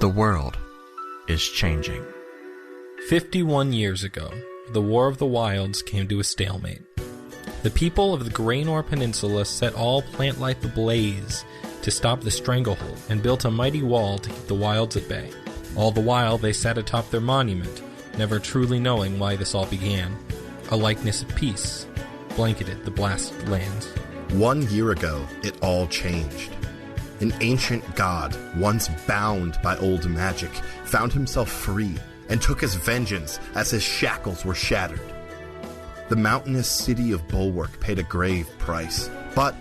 The world is changing. 51 years ago, the War of the Wilds came to a stalemate. The people of the Graynor Peninsula set all plant life ablaze to stop the Stranglehold and built a mighty wall to keep the wilds at bay. All the while, they sat atop their monument, never truly knowing why this all began. A likeness of peace blanketed the blasted lands. 1 year ago, it all changed. An ancient god, once bound by old magic, found himself free and took his vengeance as his shackles were shattered. The mountainous city of Bulwark paid a grave price, but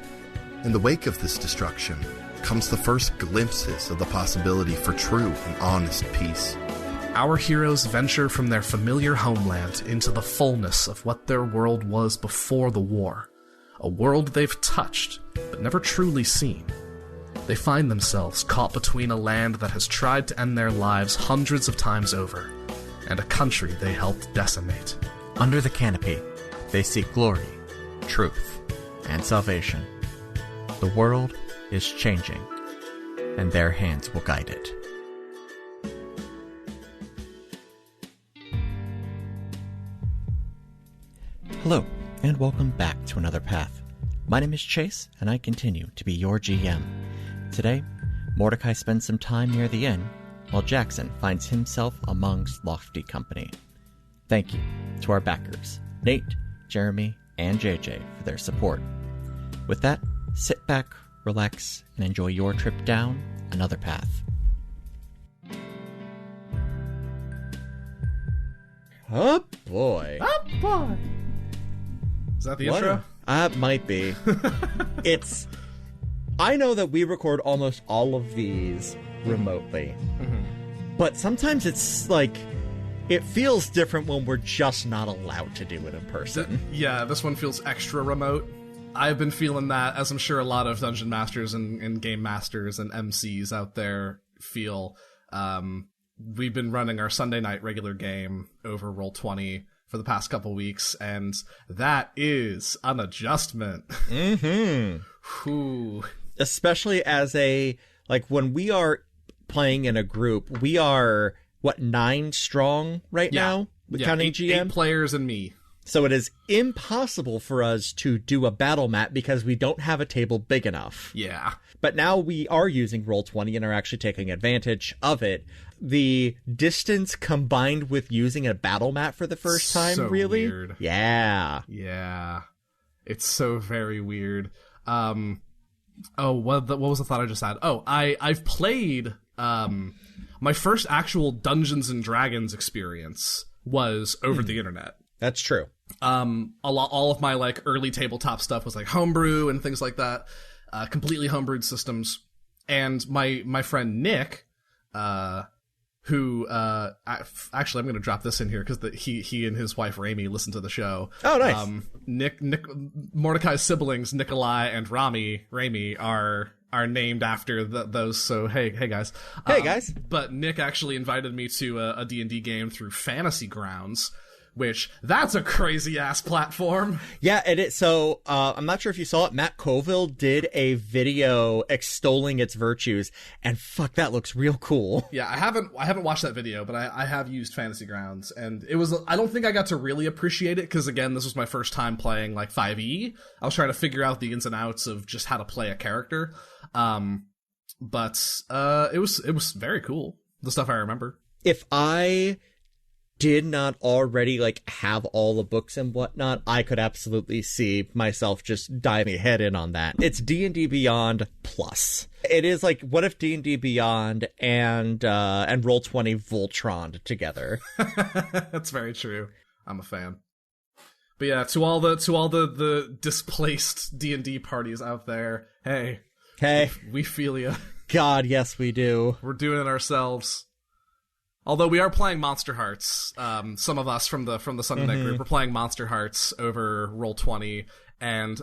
in the wake of this destruction comes the first glimpses of the possibility for true and honest peace. Our heroes venture from their familiar homeland into the fullness of what their world was before the war. A world they've touched, but never truly seen. They find themselves caught between a land that has tried to end their lives hundreds of times over, and a country they helped decimate. Under the Canopy, they seek glory, truth, and salvation. The world is changing, and their hands will guide it. Hello, and welcome back to Another Path. My name is Chase, and I continue to be your GM. Today, Mordecai spends some time near the inn, while Jackson finds himself amongst lofty company. Thank you to our backers, Nate, Jeremy, and JJ, for their support. With that, sit back, relax, and enjoy your trip down another path. Oh boy. Oh boy! Is that the intro? Might be. I know that we record almost all of these remotely. Mm-hmm. But sometimes it's like, it feels different when we're just not allowed to do it in person. This one feels extra remote. I've been feeling that, as I'm sure a lot of dungeon masters and game masters and MCs out there feel. We've been running our Sunday night regular game over Roll20 for the past couple weeks, and that is an adjustment. Mm-hmm. Whew. Especially as when we are playing in a group, we are, 9 strong right now? Counting GM? 8 players and me. So it is impossible for us to do a battle map because we don't have a table big enough. Yeah. But now we are using Roll20 and are actually taking advantage of it. The distance combined with using a battle map for the first time, so really? Weird. Yeah. Yeah. It's so very weird. What was the thought I just had? I've played, my first actual Dungeons and Dragons experience was over the internet. That's true. All of my early tabletop stuff was homebrew and things like that, completely homebrewed systems. And my friend Nick, who actually I'm going to drop this in here because he and his wife Rami listen to the show. Oh, nice. Nick Mordecai's siblings Nikolai and Rami are named after those. So hey guys. Hey guys. But Nick actually invited me to a D&D game through Fantasy Grounds, which that's a crazy ass platform. Yeah, it is. So I'm not sure if you saw it. Matt Colville did a video extolling its virtues, and fuck, that looks real cool. Yeah, I haven't watched that video, but I have used Fantasy Grounds, and it was, I don't think I got to really appreciate it because again, this was my first time playing 5e. I was trying to figure out the ins and outs of just how to play a character. But it was very cool, the stuff I remember. If I did not already have all the books and whatnot, I could absolutely see myself just diving head in on that. It's D&D Beyond plus. It is what if D&D Beyond and Roll20 Voltron together? That's very true. I'm a fan. But yeah, to all the displaced D&D parties out there, hey, we feel you. God, yes, we do. We're doing it ourselves. Although we are playing Monster Hearts, some of us from the Sunday Night group, we're playing Monster Hearts over Roll20, and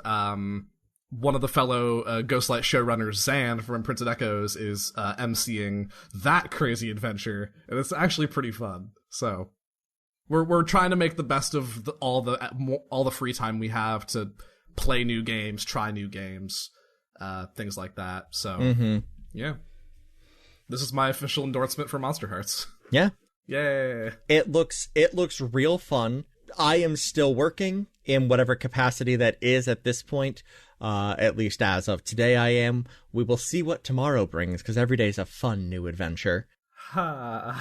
one of the fellow Ghostlight showrunners, Zan from Imprinted Echoes, is emceeing that crazy adventure, and it's actually pretty fun. So we're trying to make the best of all the free time we have to play new games, try new games, things like that. So yeah. This is my official endorsement for Monster Hearts. Yeah. Yay. It looks real fun. I am still working in whatever capacity that is at this point. At least as of today I am. We will see what tomorrow brings, because every day is a fun new adventure. I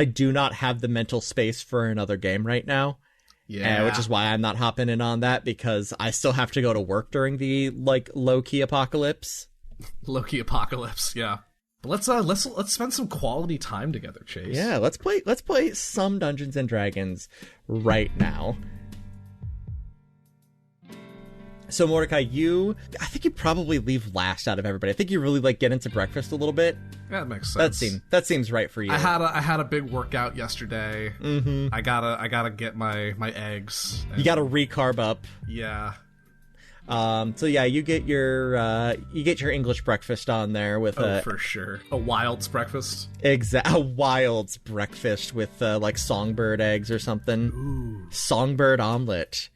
do not have the mental space for another game right now. Yeah. Which is why I'm not hopping in on that, because I still have to go to work during the, like, low-key apocalypse. Low-key apocalypse, yeah. But let's spend some quality time together, Chase. Yeah, let's play some Dungeons and Dragons right now. So Mordecai, I think you probably leave last out of everybody. I think you really like get into breakfast a little bit. Yeah, that makes sense. That seems right for you. I had a big workout yesterday. Mm-hmm. I gotta get my eggs. You gotta recarb up. Yeah. So yeah, you get your English breakfast on there with for sure, a Wild's breakfast. A Wild's breakfast with like songbird eggs or something. Ooh. Songbird omelet.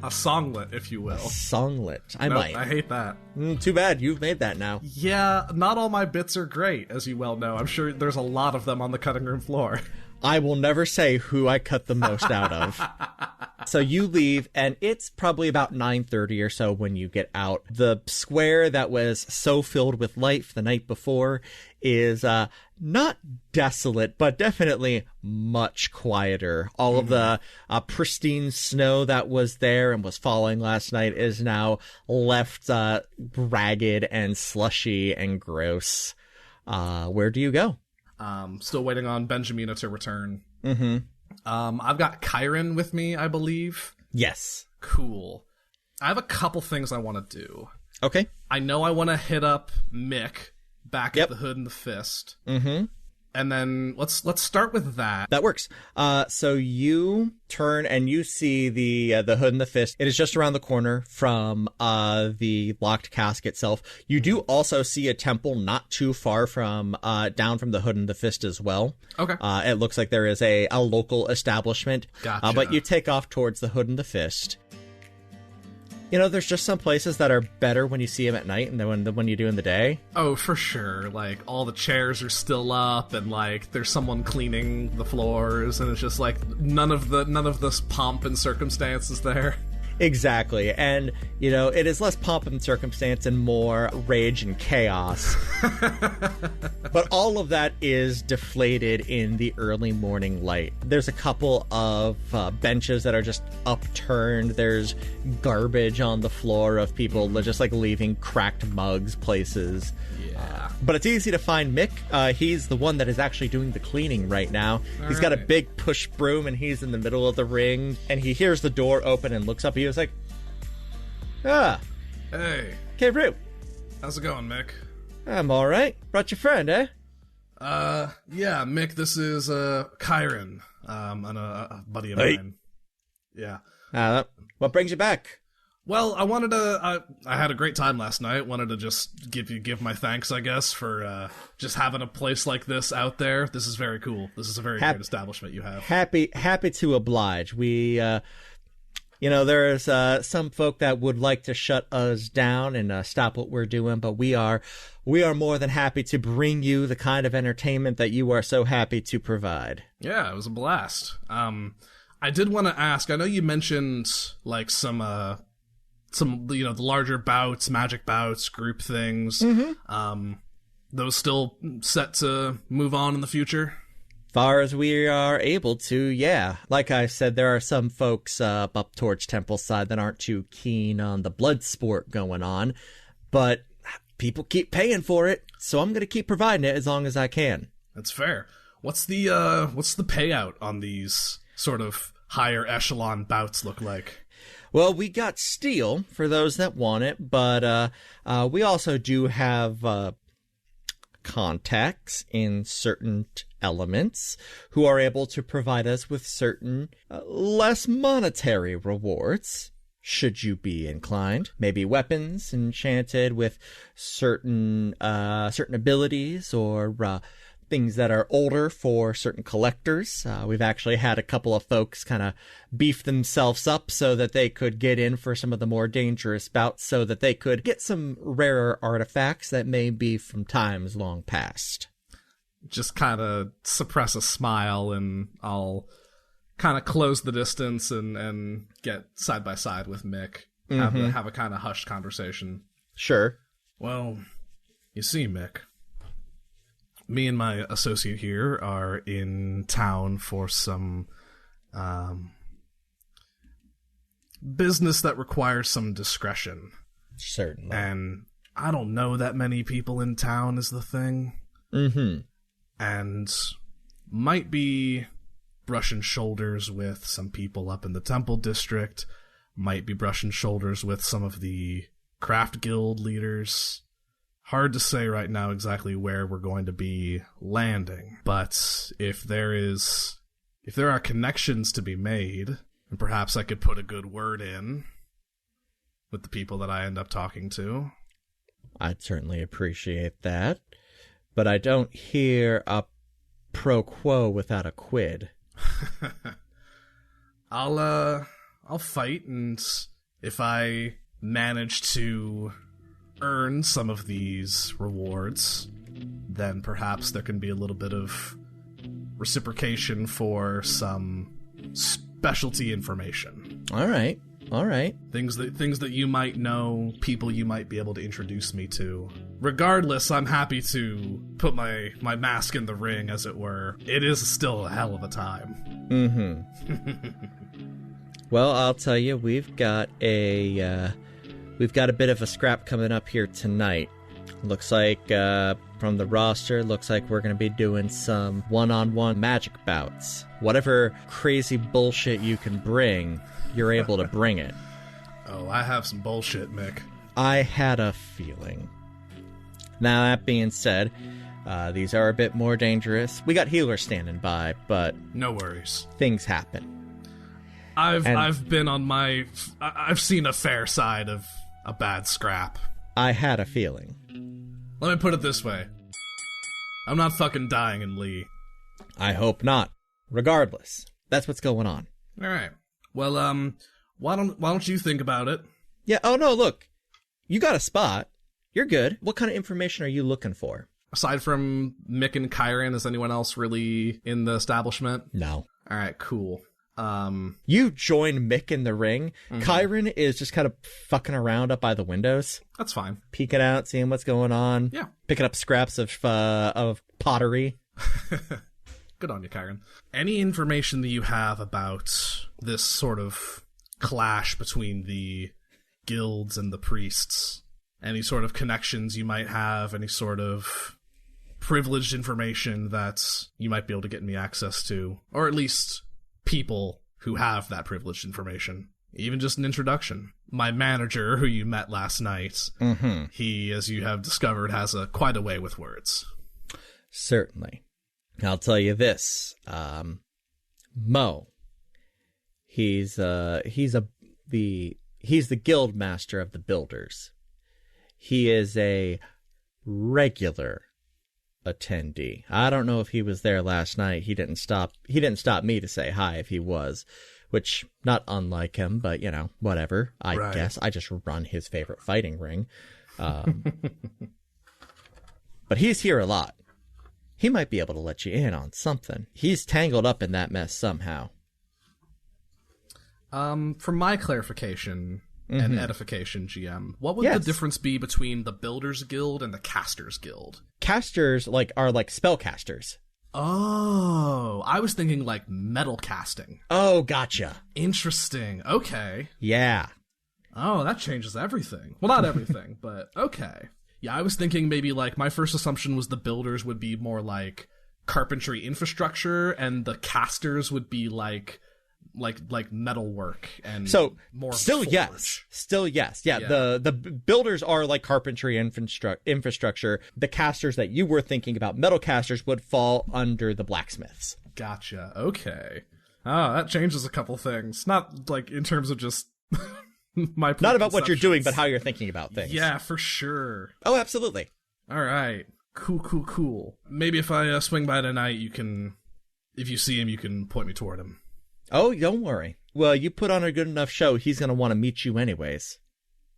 A songlet, if you will. A songlet. I hate that. Too bad. You've made that now. Yeah, not all my bits are great, as you well know. I'm sure there's a lot of them on the cutting room floor. I will never say who I cut the most out of. So you leave, and it's probably about 9:30 or so when you get out. The square that was so filled with life the night before is not desolate, but definitely much quieter. All of the pristine snow that was there and was falling last night is now left ragged and slushy and gross. Where do you go? Still waiting on Benjamina to return. Mm-hmm. I've got Kyron with me, I believe. Yes. Cool. I have a couple things I want to do. Okay. I know I want to hit up Mick back at the Hood and the Fist. Mm-hmm. And then let's start with that. That works. So you turn and you see the Hood and the Fist. It is just around the corner from the locked cask itself. You do also see a temple not too far from down from the Hood and the Fist as well. Okay. It looks like there is a local establishment. Gotcha. But you take off towards the Hood and the Fist. You know, there's just some places that are better when you see them at night and then when you do in the day. Oh, for sure. Like, all the chairs are still up, and like there's someone cleaning the floors, and it's just like none of this pomp and circumstance is there. Exactly. And, you know, it is less pomp and circumstance and more rage and chaos. But all of that is deflated in the early morning light. There's a couple of benches that are just upturned. There's garbage on the floor of people just like leaving cracked mugs places. Yeah. But it's easy to find Mick. He's the one that is actually doing the cleaning right now. He's got a big push broom, and he's in the middle of the ring, and he hears the door open and looks up. He was like, Hey. Okay, Roo. How's it going, Mick? I'm alright. Brought your friend, eh? Yeah, Mick, this is, Kyron, and a buddy of mine. Yeah. What brings you back? Well, I wanted to, I had a great time last night. Wanted to just give my thanks, I guess, for, just having a place like this out there. This is very cool. This is a very great establishment you have. Happy to oblige. We, there's, some folk that would like to shut us down and, stop what we're doing, but we are more than happy to bring you the kind of entertainment that you are so happy to provide. Yeah, it was a blast. I did want to ask, I know you mentioned, like, some, the larger bouts, magic bouts, group things. Mm-hmm. Those still set to move on in the future? Far as we are able to, yeah. Like I said, there are some folks up towards Temple side that aren't too keen on the blood sport going on, but people keep paying for it, so I'm going to keep providing it as long as I can. That's fair. What's the payout on these sort of higher echelon bouts look like? Well, we got steel for those that want it, but we also do have contacts in certain elements who are able to provide us with certain less monetary rewards, should you be inclined. Maybe weapons enchanted with certain abilities, or things that are older for certain collectors. We've actually had a couple of folks kind of beef themselves up so that they could get in for some of the more dangerous bouts, so that they could get some rarer artifacts that may be from times long past. Just kind of suppress a smile, and I'll kind of close the distance and get side by side with Mick. Have a kind of hushed conversation. Sure. Well, you see, Mick, me and my associate here are in town for some business that requires some discretion. Certainly. And I don't know that many people in town is the thing. And might be brushing shoulders with some people up in the Temple District, might be brushing shoulders with some of the craft guild leaders. Hard to say right now exactly where we're going to be landing, but if there are connections to be made, and perhaps I could put a good word in with the people that I end up talking to. I'd certainly appreciate that, but I don't hear a pro quo without a quid. I'll fight, and if I manage to earn some of these rewards, then perhaps there can be a little bit of reciprocation for some specialty information. All right. Things that you might know, people you might be able to introduce me to. Regardless, I'm happy to put my mask in the ring, as it were. It is still a hell of a time. Well, I'll tell you, we've got a bit of a scrap coming up here tonight. Looks like, from the roster, looks like we're going to be doing some one-on-one magic bouts. Whatever crazy bullshit you can bring, you're able to bring it. Oh, I have some bullshit, Mick. I had a feeling. Now, that being said, these are a bit more dangerous. We got healers standing by, but... no worries. Things happen. I've been on my... I've seen a fair side of a bad scrap. I had a feeling. Let me put it this way. I'm not fucking dying in Lee. I hope not. Regardless, that's what's going on. All right. Well, why don't you think about it? Yeah, oh no, look. You got a spot. You're good. What kind of information are you looking for? Aside from Mick and Kyron, is anyone else really in the establishment? No. All right, cool. You join Mick in the ring. Kyron is just kind of fucking around up by the windows. That's fine. Peeking out, seeing what's going on. Yeah. Picking up scraps of pottery. Good on you, Kyron. Any information that you have about this sort of clash between the guilds and the priests, any sort of connections you might have, any sort of privileged information that you might be able to get me access to, or at least people who have that privileged information. Even just an introduction. My manager, who you met last night, he, as you have discovered, has quite a way with words. Certainly. I'll tell you this. Mo. He's the guild master of the builders. He is a regular attendee. I don't know if he was there last night. He didn't stop me to say hi if he was, which not unlike him, but you know, whatever. I guess I just run his favorite fighting ring. But he's here a lot. He might be able to let you in on something. He's tangled up in that mess somehow. For my clarification and edification, GM, what would the difference be between the Builders Guild and the Casters Guild? Casters are like spellcasters. Oh, I was thinking like metal casting. Oh, gotcha. Interesting. Okay. Yeah. Oh, that changes everything. Well, not everything, but okay. Yeah, I was thinking maybe like my first assumption was the builders would be more like carpentry infrastructure, and the casters would be like metal work and so more still forge. yes. Yeah. The builders are like carpentry infrastructure. The casters that you were thinking about, metal casters, would fall under the blacksmiths. Gotcha. Okay. Oh, that changes a couple things. Not like in terms of just my not about what you're doing, but how you're thinking about things. Yeah, for sure. Oh, absolutely. All right. Cool. Maybe if I swing by tonight, if you see him, you can point me toward him. Oh, don't worry. Well, you put on a good enough show, he's going to want to meet you anyways.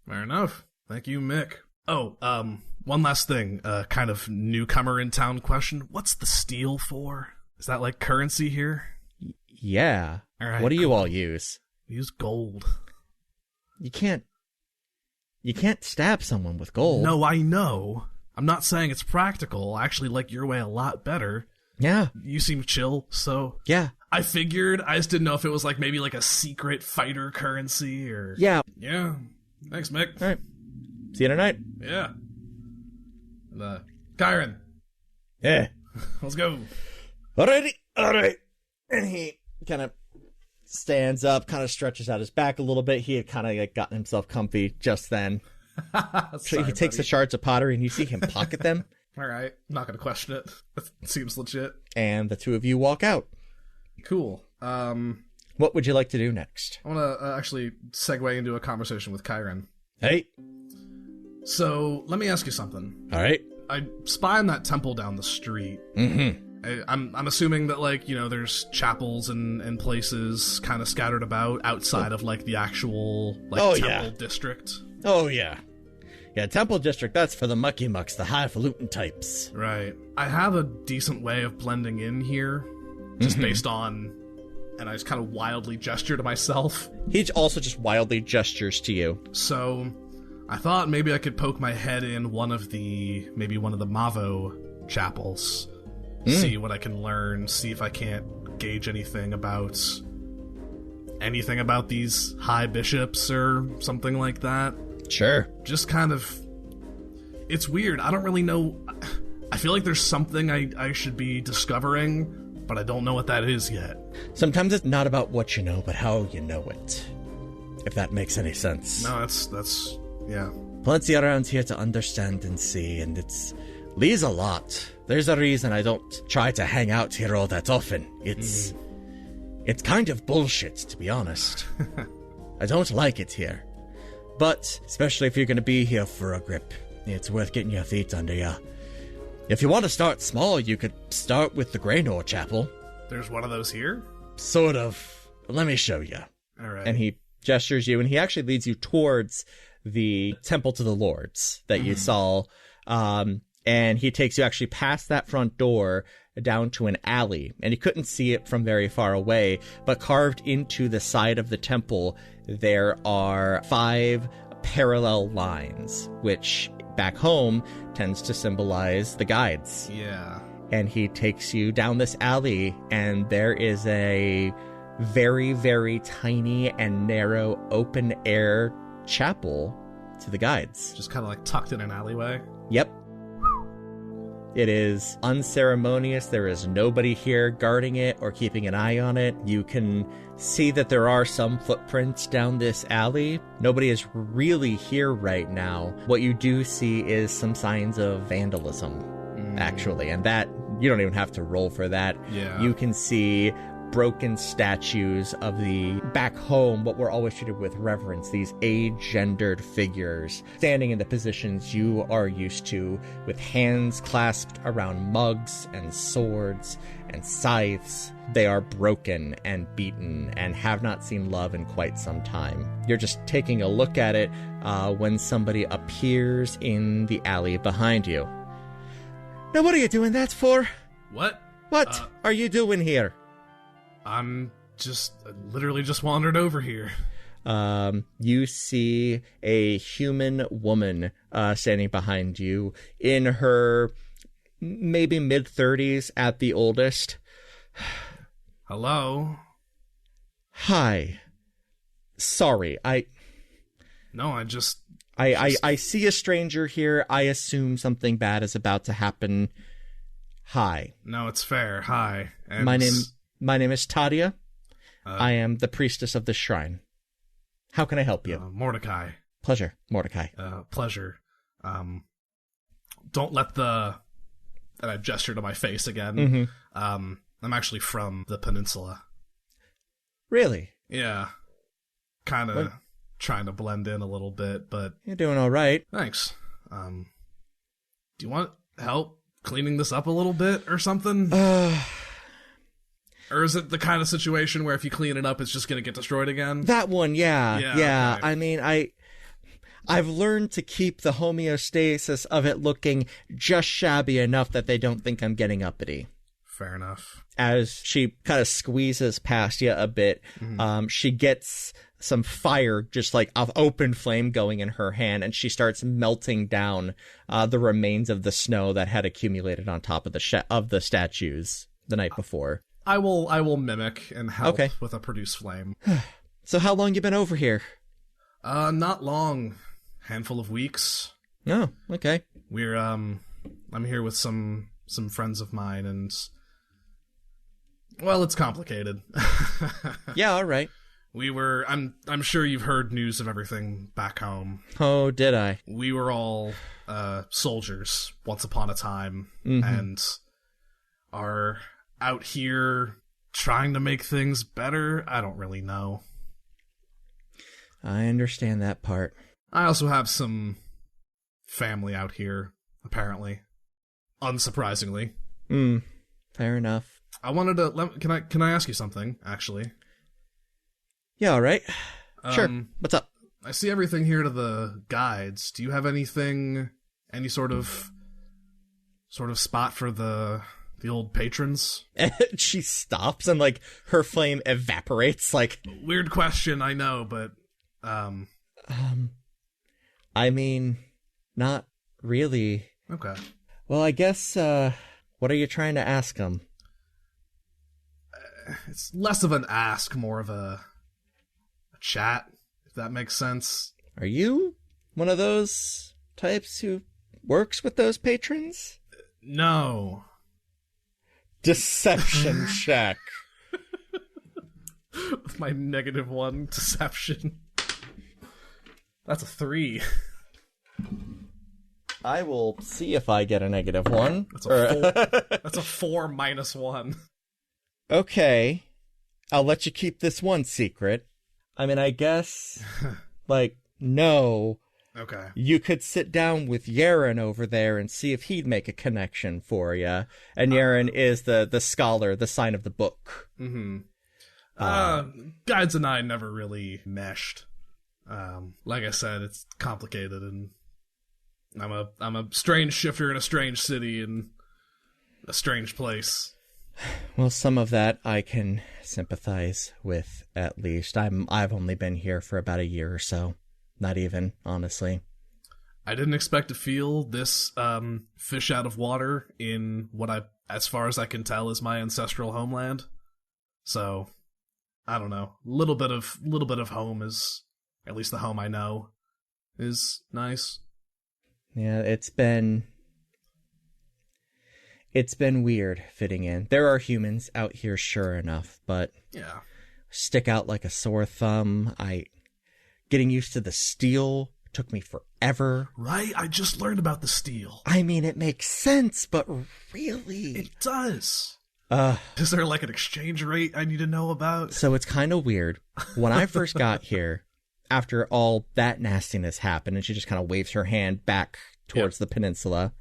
Fair enough. Thank you, Mick. Oh, one last thing. Kind of newcomer in town question. What's the steel for? Is that like currency here? Yeah. All right, what do you all use? Use gold. You can't stab someone with gold. No, I know. I'm not saying it's practical. I actually like your way a lot better. Yeah. You seem chill, so... Yeah. I figured. I just didn't know if it was like maybe like a secret fighter currency or... Yeah. Yeah. Thanks, Mick. All right. See you tonight. Yeah. And, Kyron. Yeah. Let's go. Alrighty. All right. And he kind of stands up, kind of stretches out his back a little bit. He had kind of like gotten himself comfy just then. Sorry, he takes the shards of pottery and you see him pocket them. All right. I'm not going to question it. It seems legit. And the two of you walk out. Cool. What would you like to do next? I want to actually segue into a conversation with Kyron. Hey. So, let me ask you something. All right. I spy on that temple down the street. Mm-hmm. I'm assuming that, like, you know, there's chapels and places kind of scattered about outside of, like, the actual, like, temple district. Oh, yeah. Yeah, temple district, that's for the mucky mucks, the highfalutin types. Right. I have a decent way of blending in here, just based on... And I just kind of wildly gesture to myself. He also just wildly gestures to you. So, I thought maybe I could poke my head in one of the Mavo chapels. See what I can learn, see if I can't gauge anything about these high bishops or something like that. Sure. Just kind of... It's weird, I don't really know... I feel like there's something I should be discovering, but I don't know what that is yet. Sometimes it's not about what you know, but how you know it. If that makes any sense. No, that's yeah. Plenty around here to understand and see, and it's leaves a lot. There's a reason I don't try to hang out here all that often. It's kind of bullshit, to be honest. I don't like it here. But, especially if you're going to be here for a grip, it's worth getting your feet under you. If you want to start small, you could start with the Graynor Chapel. There's one of those here? Sort of. Let me show you. All right. And he gestures you, and he actually leads you towards the Temple to the Lords that you saw. And he takes you actually past that front door down to an alley. And you couldn't see it from very far away, but carved into the side of the temple, there are 5 parallel lines, which back home tends to symbolize the guides. Yeah. And he takes you down this alley, and there is a very, very tiny and narrow open-air chapel to the guides. Just kind of like tucked in an alleyway? Yep. It is unceremonious. There is nobody here guarding it or keeping an eye on it. You can see that there are some footprints down this alley. Nobody is really here right now. What you do see is some signs of vandalism, actually. And that, you don't even have to roll for that. Yeah. You can see broken statues of the back home, what were always treated with reverence, these age-gendered figures standing in the positions you are used to, with hands clasped around mugs and swords and scythes. They are broken and beaten and have not seen love in quite some time. You're just taking a look at it when somebody appears in the alley behind you. Now, what are you doing that for? What? What are you doing here? I'm literally just wandered over here. You see a human woman standing behind you in her maybe mid-30s at the oldest. Hello? Hi. Sorry, I see a stranger here. I assume something bad is about to happen. Hi. No, it's fair. Hi. And My name is Tadia. I am the priestess of this shrine. How can I help you? Mordecai. Pleasure, Mordecai. Pleasure. Don't let and I gesture to my face again. I'm actually from the peninsula. Really? Yeah. Kind of trying to blend in a little bit, but... You're doing all right. Thanks. Do you want help cleaning this up a little bit or something? Or is it the kind of situation where if you clean it up, it's just going to get destroyed again? That one, yeah. Okay. I mean, I've learned to keep the homeostasis of it looking just shabby enough that they don't think I'm getting uppity. Fair enough. As she kind of squeezes past you a bit, she gets some fire, just like of open flame going in her hand, and she starts melting down the remains of the snow that had accumulated on top of the statues the night before. I will mimic and help with a produce flame. So how long you been over here? Not long. Handful of weeks. Oh, okay. We're I'm here with some friends of mine, and well, it's complicated. Yeah, all right. I'm sure you've heard news of everything back home. Oh, did I? We were all soldiers once upon a time, and are out here trying to make things better. I don't really know. I understand that part. I also have some family out here, apparently. Unsurprisingly. Fair enough. I wanted to... Can I ask you something, actually? Yeah, all right. Sure. What's up? I see everything here to the guides. Do you have anything... Any sort of spot for the old patrons? She stops and, like, her flame evaporates, like... Weird question, I know, but... I mean, not really. Okay. Well, I guess, what are you trying to ask them? It's less of an ask, more of a chat, if that makes sense. Are you one of those types who works with those patrons? No. Deception check. With my -1 deception. That's a 3. I will see if I get a -1. That's a 4. That's a 4 minus 1. Okay. I'll let you keep this one secret. I mean, I guess, like, no. Okay. You could sit down with Yaren over there and see if he'd make a connection for you. And Yaren is the scholar, the sign of the book. Guides and I never really meshed. Like I said, it's complicated, and I'm a strange shifter in a strange city in a strange place. Well, some of that I can sympathize with, at least. I've only been here for about a year or so. Not even, honestly. I didn't expect to feel this fish out of water in what as far as I can tell, is my ancestral homeland. So, I don't know. Little bit of home is, at least the home I know, is nice. Yeah, it's been weird fitting in. There are humans out here, sure enough, but yeah, stick out like a sore thumb. Getting used to the steel took me forever. Right? I just learned about the steel. I mean, it makes sense, but really... It does. Is there like an exchange rate I need to know about? So it's kind of weird. When I first got here, after all that nastiness happened, and she just kind of waves her hand back towards the peninsula,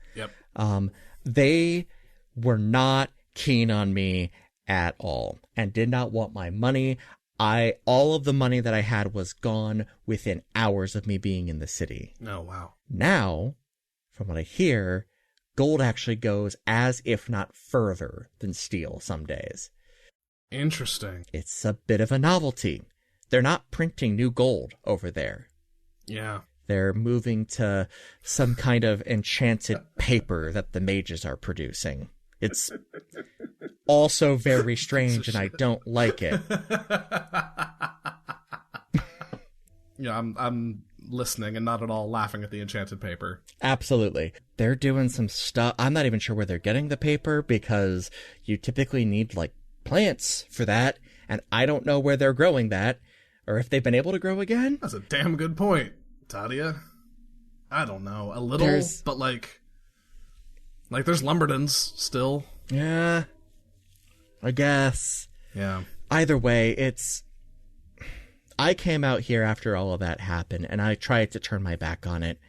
they were not keen on me at all and did not want my money. All of the money that I had was gone within hours of me being in the city. Oh, wow. Now, from what I hear, gold actually goes as if not further than steel some days. Interesting. It's a bit of a novelty. They're not printing new gold over there. Yeah. They're moving to some kind of enchanted paper that the mages are producing. It's also very strange, and I don't like it. Yeah, I'm listening and not at all laughing at the enchanted paper. Absolutely. They're doing some stuff. I'm not even sure where they're getting the paper, because you typically need, like, plants for that, and I don't know where they're growing that, or if they've been able to grow again. That's a damn good point, Tadia. I don't know. A little, but like there's Lumberdons still. Yeah, I guess. Yeah. Either way, I came out here after all of that happened, and I tried to turn my back on it.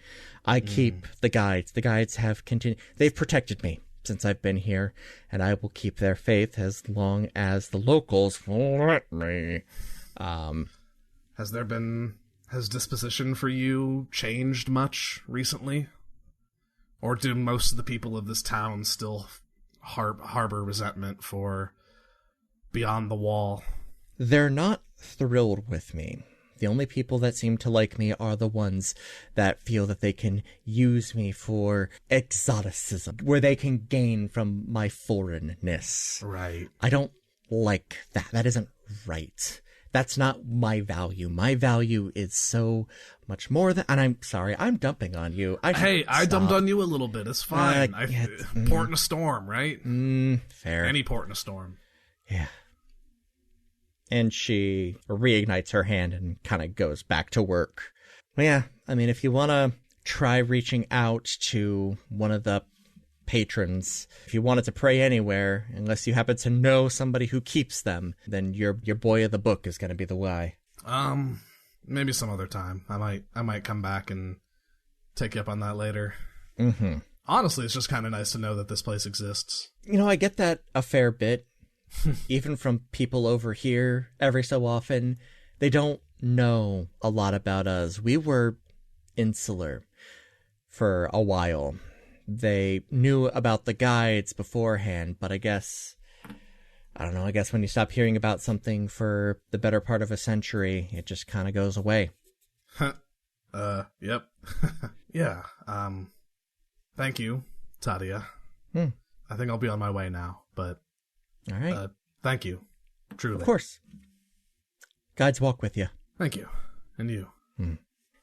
I keep the guides. The guides have continued. They've protected me since I've been here, and I will keep their faith as long as the locals will let me. Has disposition for you changed much recently? Or do most of the people of this town still harbor resentment for Beyond the Wall? They're not thrilled with me. The only people that seem to like me are the ones that feel that they can use me for exoticism, where they can gain from my foreignness. Right. I don't like that. That isn't right. That's not my value. My value is so much more than... And I'm sorry, I'm dumping on you. I dumped on you a little bit. It's fine. Port in a storm, right? Fair. Any port in a storm. Yeah. And she reignites her hand and kind of goes back to work. Well, yeah, I mean, if you want to try reaching out to one of the patrons, if you wanted to pray anywhere, unless you happen to know somebody who keeps them, then your boy of the book is going to be the way. Maybe some other time. I might come back and take you up on that later. Mm-hmm. Honestly, it's just kind of nice to know that this place exists. You know, I get that a fair bit. Even from people over here, every so often, they don't know a lot about us. We were insular for a while. They knew about the guides beforehand, but I guess when you stop hearing about something for the better part of a century, it just kind of goes away. Yep. Yeah, thank you, Tadia. I think I'll be on my way now, but... All right. Thank you. Truly. Of course. Guides walk with you. Thank you. And you.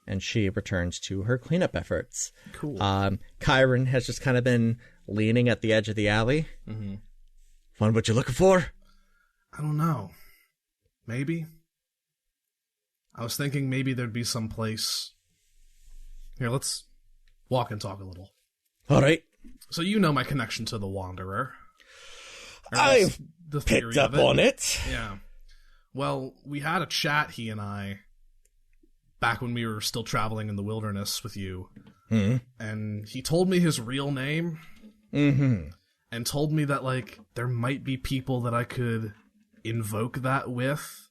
And she returns to her cleanup efforts. Cool. Chiron has just kind of been leaning at the edge of the alley. Mm-hmm. Find what you're looking for? I don't know. Maybe. I was thinking maybe there'd be some place... Here, let's walk and talk a little. All right. So you know my connection to the Wanderer. I've picked up on it. Yeah. Well, we had a chat, he and I, back when we were still traveling in the wilderness with you. Mm-hmm. And he told me his real name. Mm-hmm. And told me that, like, there might be people that I could invoke that with.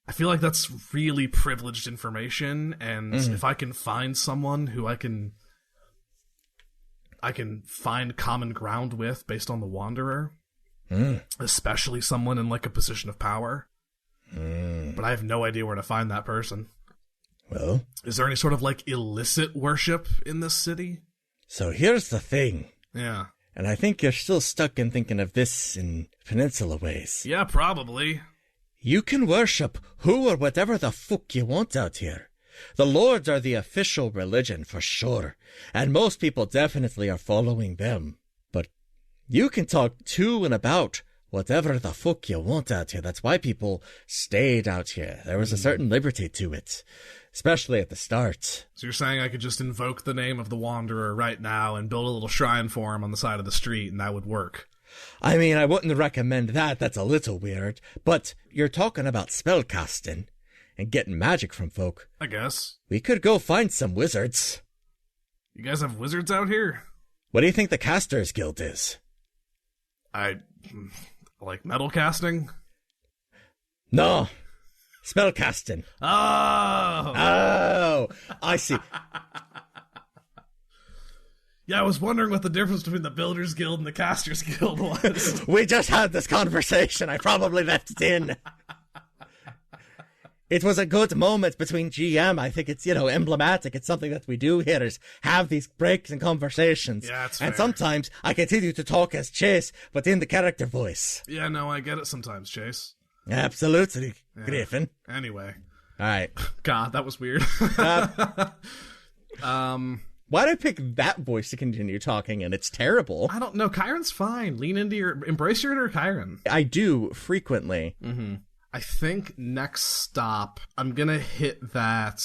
I feel like that's really privileged information, and if I can find someone who I can find common ground with based on the Wanderer, especially someone in, like, a position of power. But I have no idea where to find that person. Well? Is there any sort of, like, illicit worship in this city? So here's the thing. Yeah. And I think you're still stuck in thinking of this in Peninsula ways. Yeah, probably. You can worship who or whatever the fuck you want out here. The lords are the official religion for sure, and most people definitely are following them. But you can talk to and about whatever the fuck you want out here. That's why people stayed out here. There was a certain liberty to it, especially at the start. So you're saying I could just invoke the name of the Wanderer right now and build a little shrine for him on the side of the street, and that would work? I mean, I wouldn't recommend that. That's a little weird. But you're talking about spellcasting and getting magic from folk. I guess. We could go find some wizards. You guys have wizards out here? What do you think the Casters Guild is? Like metal casting? No. Spellcasting. Oh, I see. Yeah, I was wondering what the difference between the Builders Guild and the Casters Guild was. We just had this conversation. I probably left it in. It was a good moment between GM. I think it's, emblematic. It's something that we do here is have these breaks and conversations. Yeah, that's and fair. Sometimes I continue to talk as Chase, but in the character voice. Yeah, no, I get it sometimes, Chase. Absolutely, Yeah. Griffin. Anyway. All right. God, that was weird. Why'd I pick that voice to continue talking, and it's terrible? I don't know. Chiron's fine. Embrace your inner Chiron. I do, frequently. Mm-hmm. I think next stop, I'm gonna hit that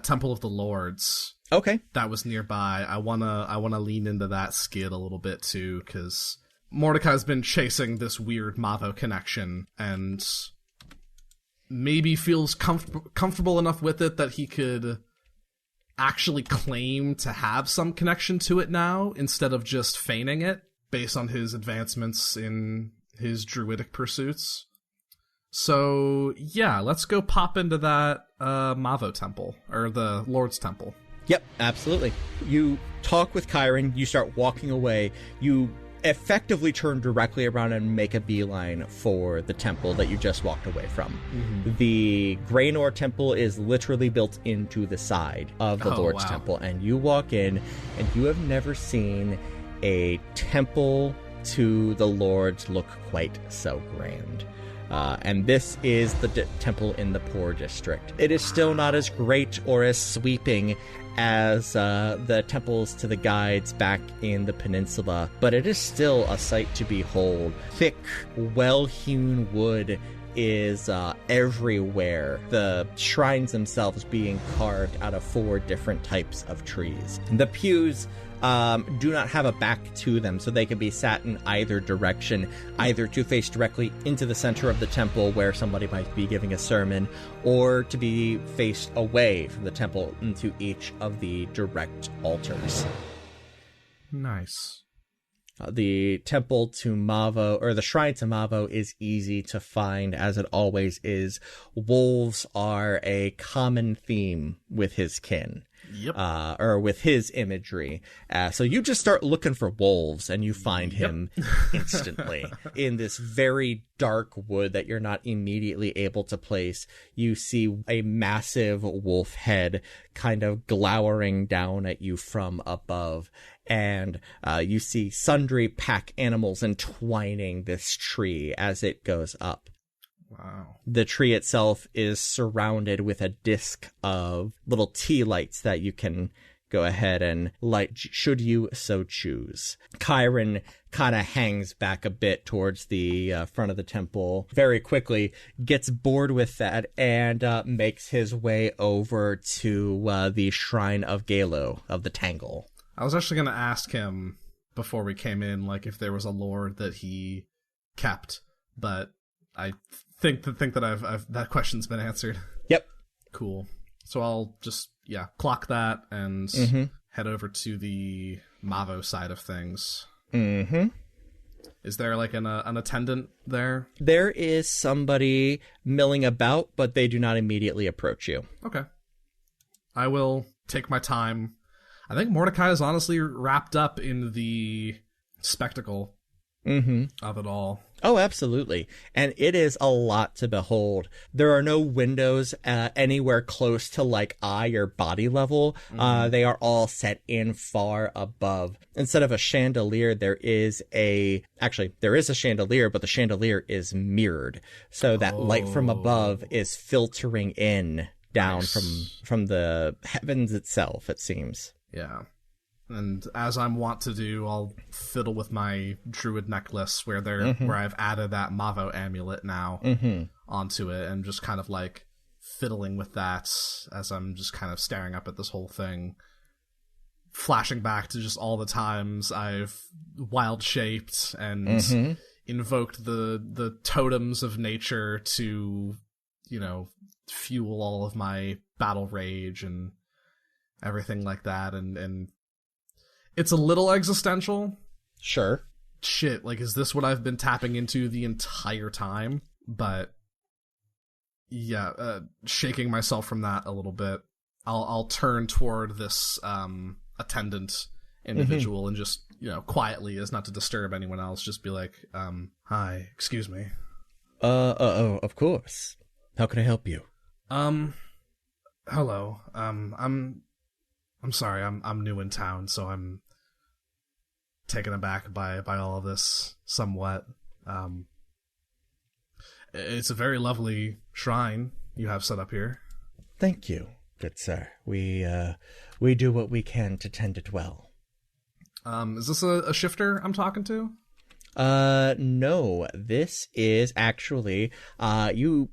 Temple of the Lords. Okay. That was nearby. I wanna lean into that skid a little bit too, because Mordecai's been chasing this weird Mavo connection, and maybe feels comfortable enough with it that he could actually claim to have some connection to it now instead of just feigning it based on his advancements in his druidic pursuits. So, yeah, let's go pop into that Mavo temple, or the Lord's temple. Yep, absolutely. You talk with Chiron, you start walking away, you effectively turn directly around and make a beeline for the temple that you just walked away from. The Graynor temple is literally built into the side of the Lord's temple, and you walk in, and you have never seen a temple to the Lords look quite so grand. And this is the temple in the Poor District. It is still not as great or as sweeping as the temples to the guides back in the peninsula, but it is still a sight to behold. Thick, well-hewn wood is everywhere. The shrines themselves being carved out of 4 different types of trees. The pews do not have a back to them, so they can be sat in either direction, either to face directly into the center of the temple where somebody might be giving a sermon, or to be faced away from the temple into each of the direct altars. Nice. The temple to Mavo, or the shrine to Mavo, is easy to find, as it always is. Wolves are a common theme with his kin. Yep. Or with his imagery. So you just start looking for wolves, and you find him instantly. In this very dark wood that you're not immediately able to place, you see a massive wolf head kind of glowering down at you from above. And you see sundry pack animals entwining this tree as it goes up. Wow. The tree itself is surrounded with a disc of little tea lights that you can go ahead and light should you so choose. Chiron kind of hangs back a bit towards the front of the temple very quickly, gets bored with that, and makes his way over to the Shrine of Galo, of the Tangle. I was actually going to ask him before we came in, like, if there was a lord that he kept, but I think that I've that question's been answered. Yep. Cool. So I'll just clock that and head over to the Mavo side of things. Mm-hmm. Is there like an attendant there? There is somebody milling about, but they do not immediately approach you. Okay. I will take my time. I think Mordecai is honestly wrapped up in the spectacle of it all. Oh, absolutely. And it is a lot to behold. There are no windows anywhere close to like eye or body level. They are all set in far above. Instead of a chandelier, there is a chandelier, but the chandelier is mirrored. So that light from above is filtering in down from the heavens itself, it seems. Yeah. And as I'm wont to do, I'll fiddle with my druid necklace where I've added that Mavo amulet now onto it, and just kind of like fiddling with that as I'm just kind of staring up at this whole thing, flashing back to just all the times I've wild shaped and invoked the totems of nature to, fuel all of my battle rage and everything like that, and it's a little existential. Sure. Shit, like, is this what I've been tapping into the entire time? But, shaking myself from that a little bit, I'll turn toward this attendant individual and just, quietly, as not to disturb anyone else, just be like, hi, excuse me. Of course. How can I help you? Hello. I'm sorry, I'm new in town, so I'm taken aback by all of this somewhat. It's a very lovely shrine you have set up here. Thank you, good sir. We do what we can to tend it well. Is this a shifter I'm talking to? No. This is actually, you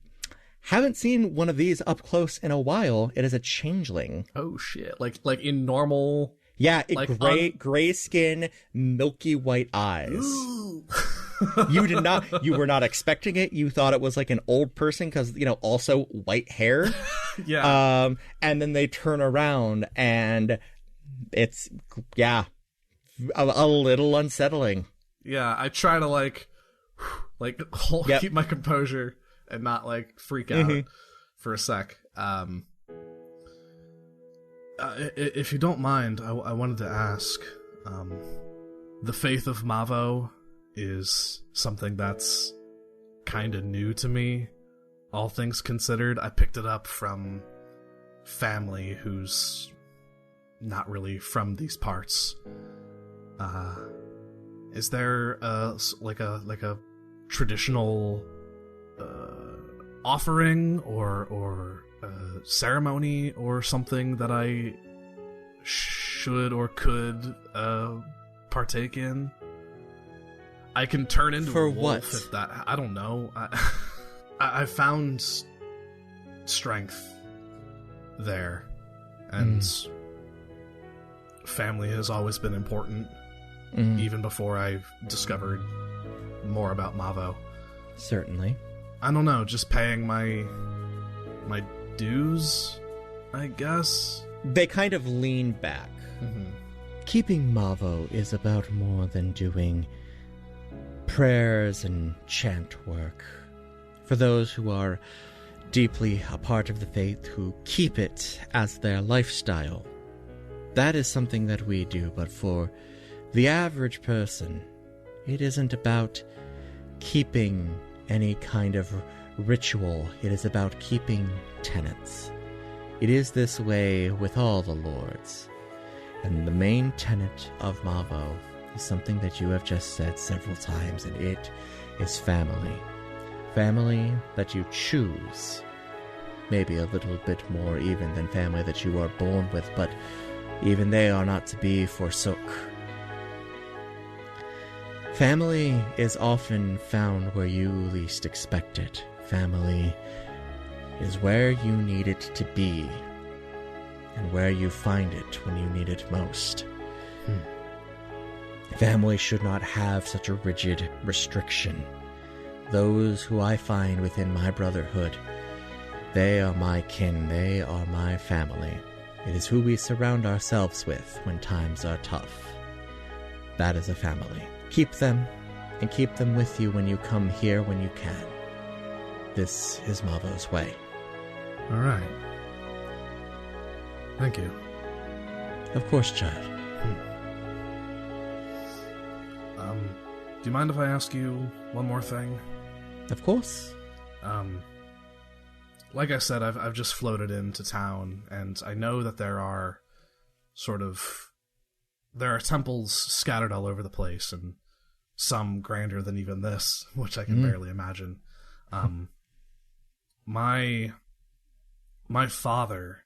haven't seen one of these up close in a while. It is a changeling. Oh shit! Like in normal. Yeah, like gray skin, milky white eyes. Ooh. You did not. You were not expecting it. You thought it was like an old person because also white hair. Yeah. And then they turn around and it's a little unsettling. Yeah, I try to keep my composure and not freak out for a sec. If you don't mind, I wanted to ask. The faith of Mavo is something that's kind of new to me. All things considered, I picked it up from family who's not really from these parts. Is there a traditional offering or ceremony or something that I should or could partake in? I can turn into For a wolf what? if that. I don't know. I found strength there, and family has always been important, even before I discovered more about Mavo. Certainly. I don't know, just paying my dues, I guess. They kind of lean back. Keeping Mavo is about more than doing prayers and chant work. For those who are deeply a part of the faith, who keep it as their lifestyle, that is something that we do. But for the average person, it isn't about keeping any kind of ritual. It is about keeping tenets. It is this way with all the lords. And the main tenet of Mavo is something that you have just said several times, and it is family. Family that you choose. Maybe a little bit more even than family that you are born with, but even they are not to be forsook. Family is often found where you least expect it. Family is where you need it to be, and where you find it when you need it most. Family should not have such a rigid restriction. Those who I find within my brotherhood, they are my kin, they are my family. It is who we surround ourselves with when times are tough. That is a family. Keep them, and keep them with you when you come here when you can. This is Mavo's way. All right. Thank you. Of course, child. Do you mind if I ask you one more thing? Of course. Like I said, I've just floated into town, and I know that there are temples scattered all over the place, and some grander than even this, which I can barely imagine. My father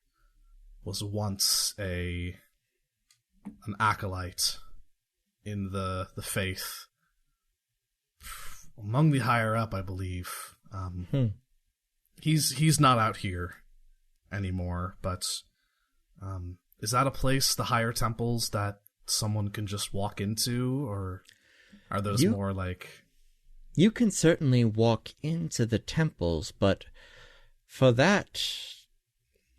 was once an acolyte in the faith, among the higher up, I believe. He's not out here anymore, but is that a place, the higher temples, that someone can just walk into, or are those more like... You can certainly walk into the temples, but for that,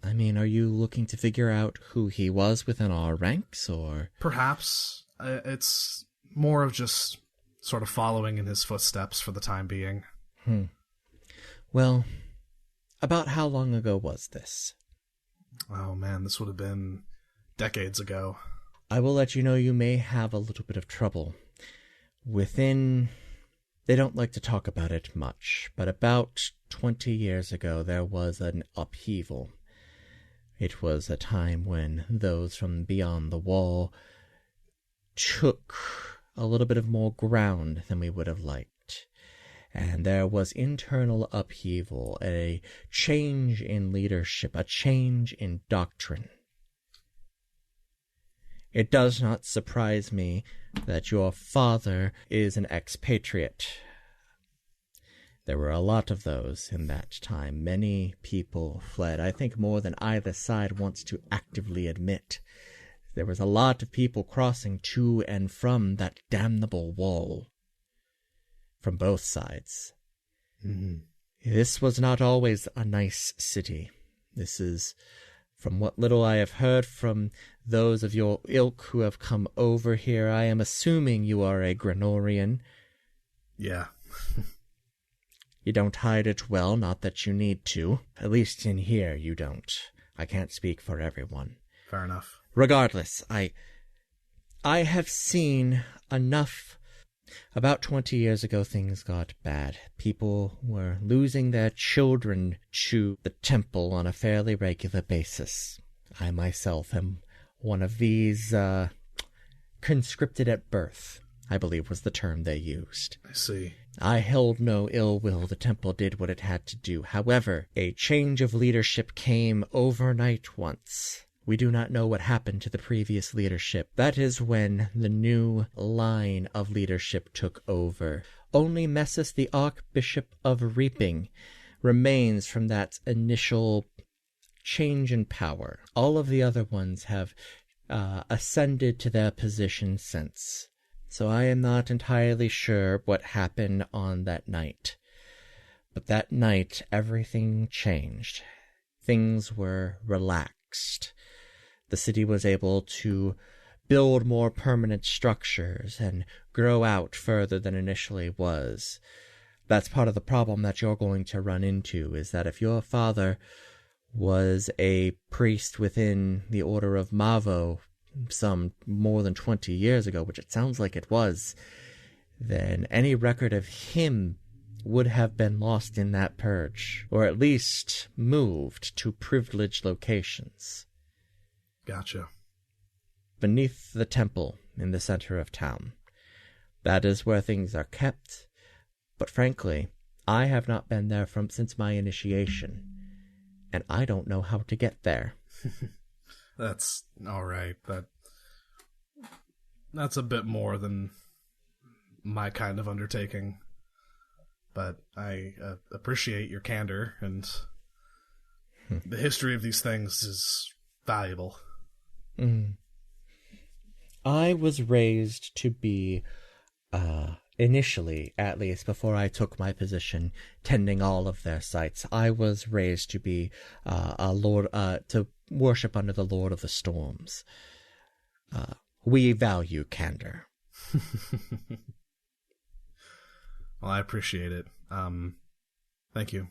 I mean, are you looking to figure out who he was within our ranks, or... Perhaps. It's more of just sort of following in his footsteps for the time being. Well, about how long ago was this? Oh man, this would have been decades ago. I will let you know you may have a little bit of trouble. They don't like to talk about it much, but about 20 years ago there was an upheaval. It was a time when those from beyond the wall took a little bit of more ground than we would have liked. And there was internal upheaval, a change in leadership, a change in doctrine. It does not surprise me that your father is an expatriate. There were a lot of those in that time. Many people fled. I think more than either side wants to actively admit. There was a lot of people crossing to and from that damnable wall. from both sides. Mm-hmm. This was not always a nice city. This is, from what little I have heard from those of your ilk who have come over here, I am assuming you are a Grenorian. Yeah. You don't hide it well, not that you need to. At least in here, you don't. I can't speak for everyone. Fair enough. Regardless, I have seen enough. About 20 years ago, things got bad. People were losing their children to the temple on a fairly regular basis. I myself am one of these, conscripted at birth, I believe was the term they used. I see. I held no ill will. The temple did what it had to do. However, a change of leadership came overnight once. We do not know what happened to the previous leadership. That is when the new line of leadership took over. Only Messus, the Archbishop of Reaping, remains from that initial change in power. All of the other ones have ascended to their position since. So I am not entirely sure what happened on that night. But that night, everything changed. Things were relaxed. The city was able to build more permanent structures and grow out further than initially was. That's part of the problem that you're going to run into, is that if your father was a priest within the Order of Mavo some more than 20 years ago, which it sounds like it was, then any record of him would have been lost in that purge, or at least moved to privileged locations. Gotcha. Beneath the temple in the center of town. That is where things are kept, but frankly, I have not been there since my initiation, and I don't know how to get there. That's all right. That's a bit more than my kind of undertaking, but I appreciate your candor, and the history of these things is valuable. I was raised to be, initially, at least, before I took my position, tending all of their sites. I was raised to be a lord, to worship under the Lord of the Storms. We value candor. Well, I appreciate it. Thank you.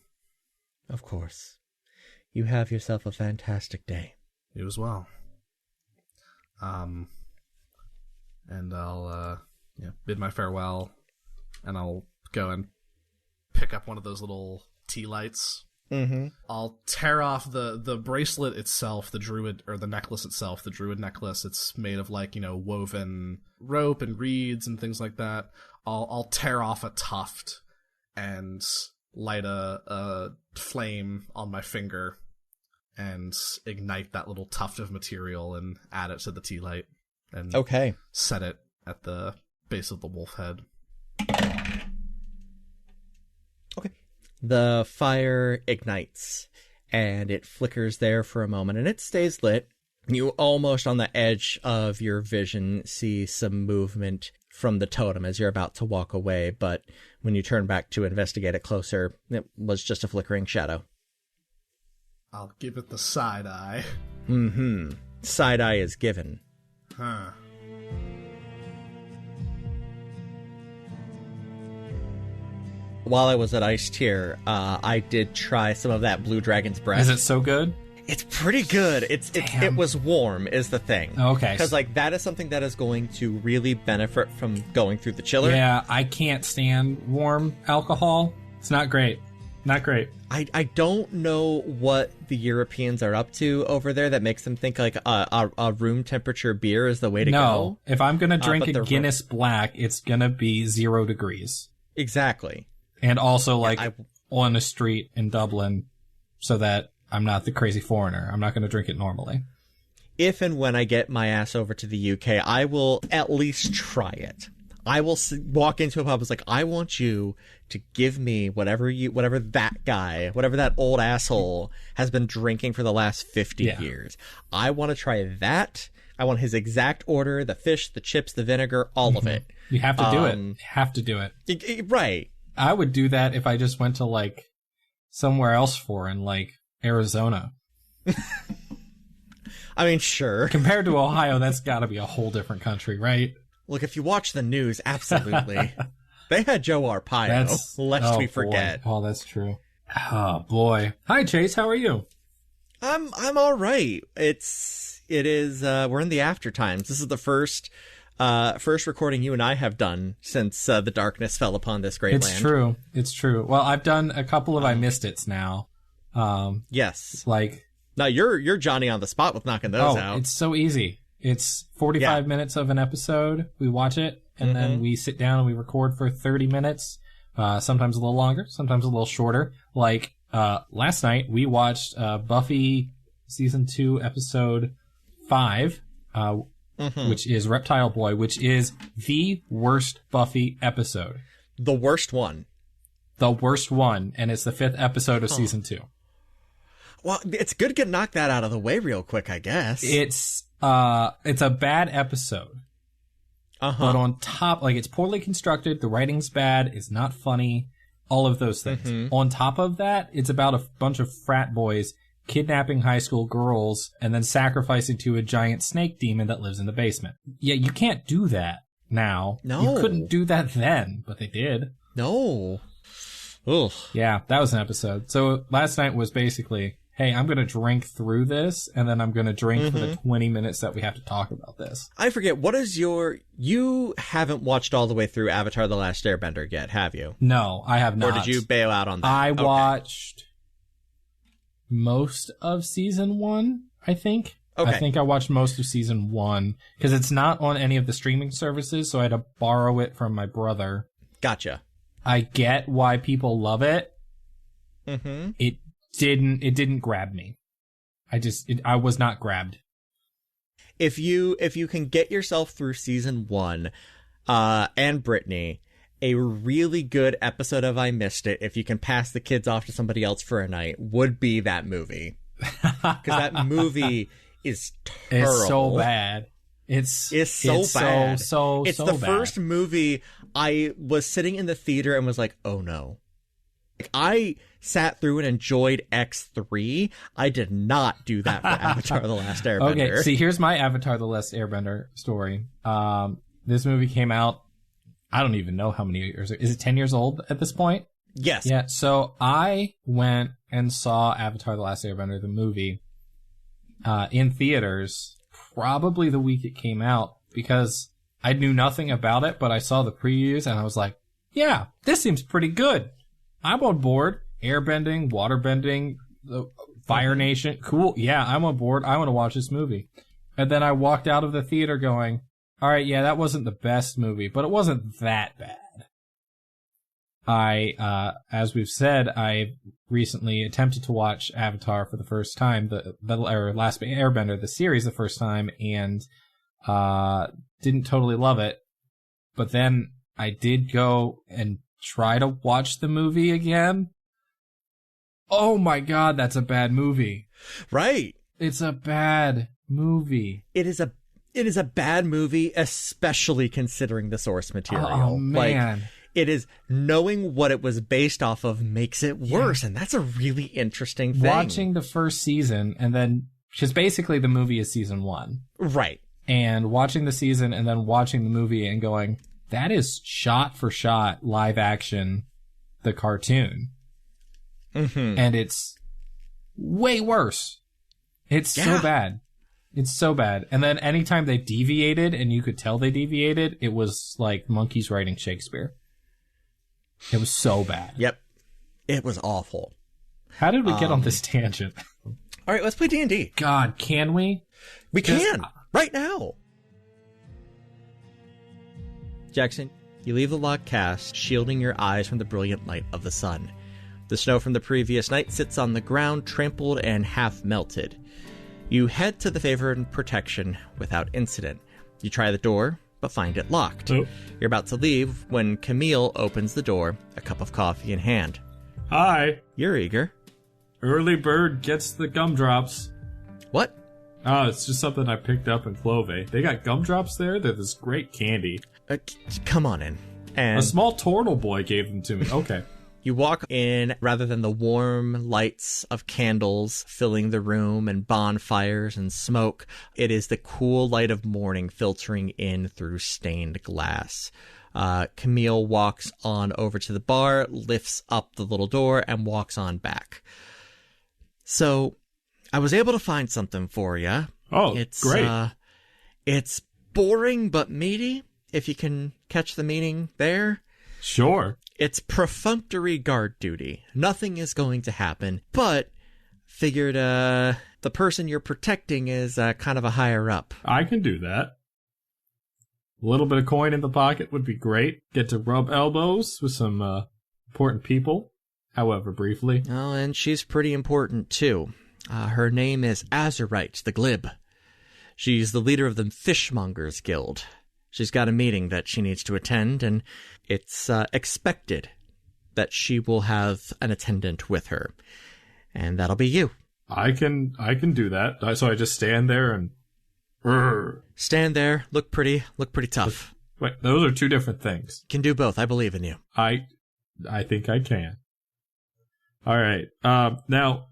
Of course. You have yourself a fantastic day. You as well. And I'll bid my farewell, and I'll go and pick up one of those little tea lights. Mm-hmm. I'll tear off the bracelet itself, the druid, or the necklace itself, the druid necklace. It's made of woven rope and reeds and things like that. I'll tear off a tuft and light a flame on my finger and ignite that little tuft of material and add it to the tea light. And set it at the base of the wolf head. Okay. The fire ignites, and it flickers there for a moment, and it stays lit. You almost on the edge of your vision see some movement from the totem as you're about to walk away, but when you turn back to investigate it closer, it was just a flickering shadow. I'll give it the side eye. Mm-hmm. Side eye is given. Huh. While I was at Iced here, I did try some of that Blue Dragon's Breath. Is it so good? It's pretty good. It was warm is the thing. Okay. Because that is something that is going to really benefit from going through the chiller. Yeah, I can't stand warm alcohol. It's not great. Not great. I don't know what the Europeans are up to over there that makes them think a room temperature beer is the way to go. No, if I'm going to drink a Guinness Black, it's going to be 0 degrees. Exactly. And also on a street in Dublin so that I'm not the crazy foreigner. I'm not going to drink it normally. If and when I get my ass over to the UK, I will at least try it. I will walk into a pub. It's like, I want you to give me whatever that old asshole has been drinking for the last 50 years. I want to try that. I want his exact order, the fish, the chips, the vinegar, all of it. You have to do it. You have to do it. Right. I would do that if I just went to, like, somewhere else foreign, like Arizona. I mean, sure. Compared to Ohio, that's got to be a whole different country, right? Look, if you watch the news, absolutely. They had Joe Arpaio, lest we forget. Boy. Oh, that's true. Oh, boy. Hi, Chase. How are you? I'm all right. It is, we're in the after times. This is the first recording you and I have done since the darkness fell upon this great land. It's true. Well, I've done a couple of I Missed It's now. Yes. Like... Now, you're Johnny on the spot with knocking those out. It's so easy. It's 45 minutes of an episode. We watch it, and then we sit down and we record for 30 minutes, sometimes a little longer, sometimes a little shorter. Like, last night, we watched Buffy Season 2, Episode 5, which is Reptile Boy, which is the worst Buffy episode. The worst one. The worst one, and it's the 5th episode of Season 2. Well, it's good to get knocked that out of the way real quick, I guess. It's a bad episode. But on top, like, it's poorly constructed, the writing's bad, it's not funny, all of those things. On top of that, it's about a bunch of frat boys kidnapping high school girls and then sacrificing to a giant snake demon that lives in the basement. Yeah, you can't do that now. No. You couldn't do that then, but they did. No. Ugh. Yeah, that was an episode. So last night was basically... hey, I'm going to drink through this, and then I'm going to drink for the 20 minutes that we have to talk about this. I forget, you haven't watched all the way through Avatar The Last Airbender yet, have you? No, I have not. Or did you bail out on that? I watched most of Season 1, I think. Okay. I think I watched most of Season 1, because it's not on any of the streaming services, so I had to borrow it from my brother. Gotcha. I get why people love it. It didn't grab me. I was not grabbed. If you can get yourself through Season 1, and Brittany, a really good episode of I Missed It, if you can pass the kids off to somebody else for a night, would be that movie. Because that movie is terrible. It's so bad. It's so bad. It's the first movie I was sitting in the theater and was like, oh no. Like, I sat through and enjoyed X3. I did not do that for Avatar The Last Airbender. Okay, see, here's my Avatar The Last Airbender story. This movie came out, I don't even know how many years. Is it 10 years old at this point? Yes. Yeah, so I went and saw Avatar The Last Airbender, the movie, in theaters, probably the week it came out, because I knew nothing about it, but I saw the previews and I was like, yeah, this seems pretty good. I'm on board. Airbending, waterbending, Fire Nation. Cool. Yeah, I'm on board. I want to watch this movie. And then I walked out of the theater going, all right, yeah, that wasn't the best movie, but it wasn't that bad. As we've said, I recently attempted to watch Avatar for the first time, the Last Airbender, the series, the first time, and didn't totally love it. But then I did go and try to watch the movie again. Oh my god, that's a bad movie. Right. It's a bad movie. It is a bad movie, especially considering the source material. Oh man. Like, it is, knowing what it was based off of makes it worse, and that's a really interesting thing. Watching the first season, and then, because basically the movie is season 1. Right. And watching the season and then watching the movie and going, that is shot for shot live action, the cartoon. And it's way worse. It's so bad. It's so bad. And then anytime they deviated, and you could tell they deviated, it was like monkeys writing Shakespeare. It was so bad. Yep. It was awful. How did we get on this tangent? All right, let's play D&D. God, can we? We can. Right now. Jackson, you leave the log cast, shielding your eyes from the brilliant light of the sun. The snow from the previous night sits on the ground, trampled and half melted. You head to the favored protection without incident. You try the door, but find it locked. Oh. You're about to leave when Camille opens the door, a cup of coffee in hand. Hi. You're eager. Early bird gets the gumdrops. What? Oh, it's just something I picked up in Clove. They got gumdrops there? They're this great candy. Come on in. And A small turtle boy gave them to me. Okay. you walk in, rather than the warm lights of candles filling the room and bonfires and smoke, it is the cool light of morning filtering in through stained glass. Camille walks on over to the bar, lifts up the little door, and walks on back. So, I was able to find something for you. Oh, It's great. It's boring but meaty, if you can catch the meaning there. Sure. It's perfunctory guard duty. Nothing is going to happen, but figured the person you're protecting is kind of a higher up. I can do that. A little bit of coin in the pocket would be great. Get to rub elbows with some important people, however briefly. Oh, and she's pretty important, too. Her name is Azurite the Glib. She's the leader of the Fishmongers Guild. She's got a meeting that she needs to attend, and it's expected that she will have an attendant with her. And that'll be you. I can do that. So I just stand there and... Urgh. Stand there, look pretty tough. Wait, those are two different things. Can do both, I believe in you. I think I can. All right. Now,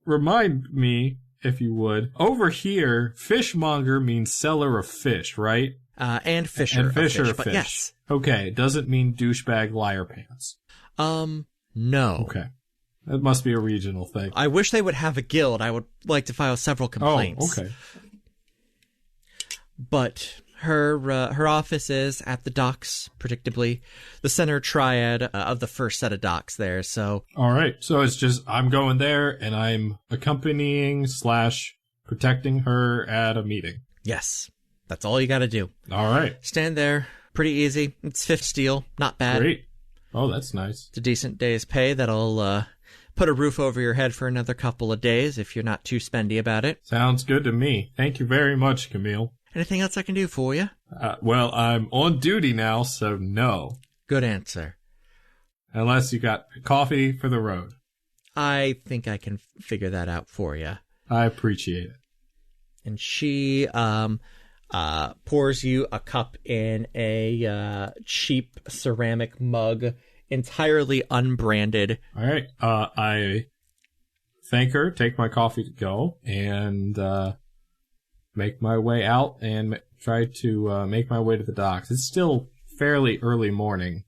remind me, if you would, over here, fishmonger means seller of fish, right? And fisher And of fisher fish, of but fish. yes. Okay, doesn't mean douchebag liar pants. No. Okay. That must be a regional thing. I wish they would have a guild. I would like to file several complaints. Oh, okay. But her office is at the docks, predictably. The center triad of the first set of docks there, so... All right. So it's just, I'm going there, and I'm accompanying / protecting her at a meeting. Yes. That's all you gotta do. All right. Stand there. Pretty easy. It's 5th steel. Not bad. Great. Oh, that's nice. It's a decent day's pay that'll put a roof over your head for another couple of days if you're not too spendy about it. Sounds good to me. Thank you very much, Camille. Anything else I can do for you? Well, I'm on duty now, so no. Good answer. Unless you got coffee for the road. I think I can figure that out for you. I appreciate it. And she pours you a cup in a cheap ceramic mug, entirely unbranded. All right. I thank her, take my coffee to go, and make my way out and try to make my way to the docks. It's still fairly early morning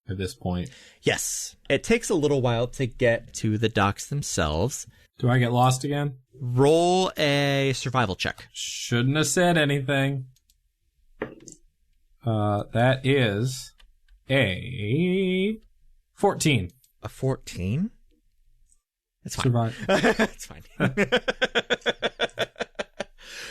at this point. Yes. It takes a little while to get to the docks themselves. Do I get lost again? Roll a survival check. Shouldn't have said anything. That is a 14. A 14? It's fine. Survive. It's fine.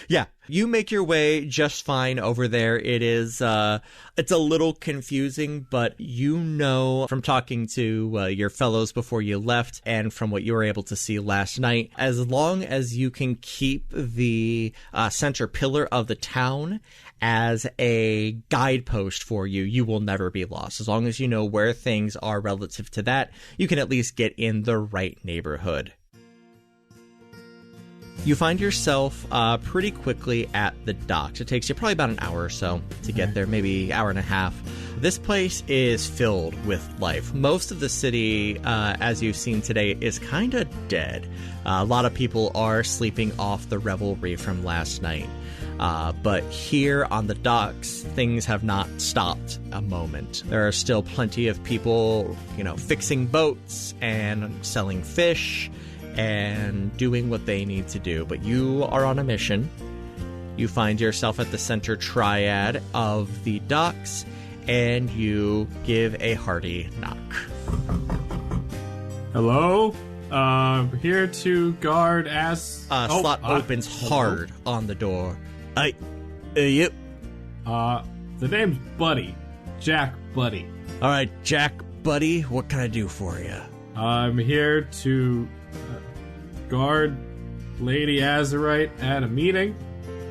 Yeah, you make your way just fine over there. It is, it's a little confusing, but you know from talking to your fellows before you left and from what you were able to see last night, as long as you can keep the center pillar of the town as a guidepost for you, you will never be lost. As long as you know where things are relative to that, you can at least get in the right neighborhood. You find yourself pretty quickly at the docks. It takes you probably about an hour or so to get there, maybe hour and a half. This place is filled with life. Most of the city, as you've seen today, is kind of dead. A lot of people are sleeping off the revelry from last night. But here on the docks, things have not stopped a moment. There are still plenty of people, fixing boats and selling fish and doing what they need to do. But you are on a mission. You find yourself at the center triad of the docks, and you give a hearty knock. Hello? Here to guard as... Slot opens hard on the door. Yep. The name's Buddy. Jack Buddy. All right, Jack Buddy, what can I do for you? I'm here to guard Lady Azurite at a meeting.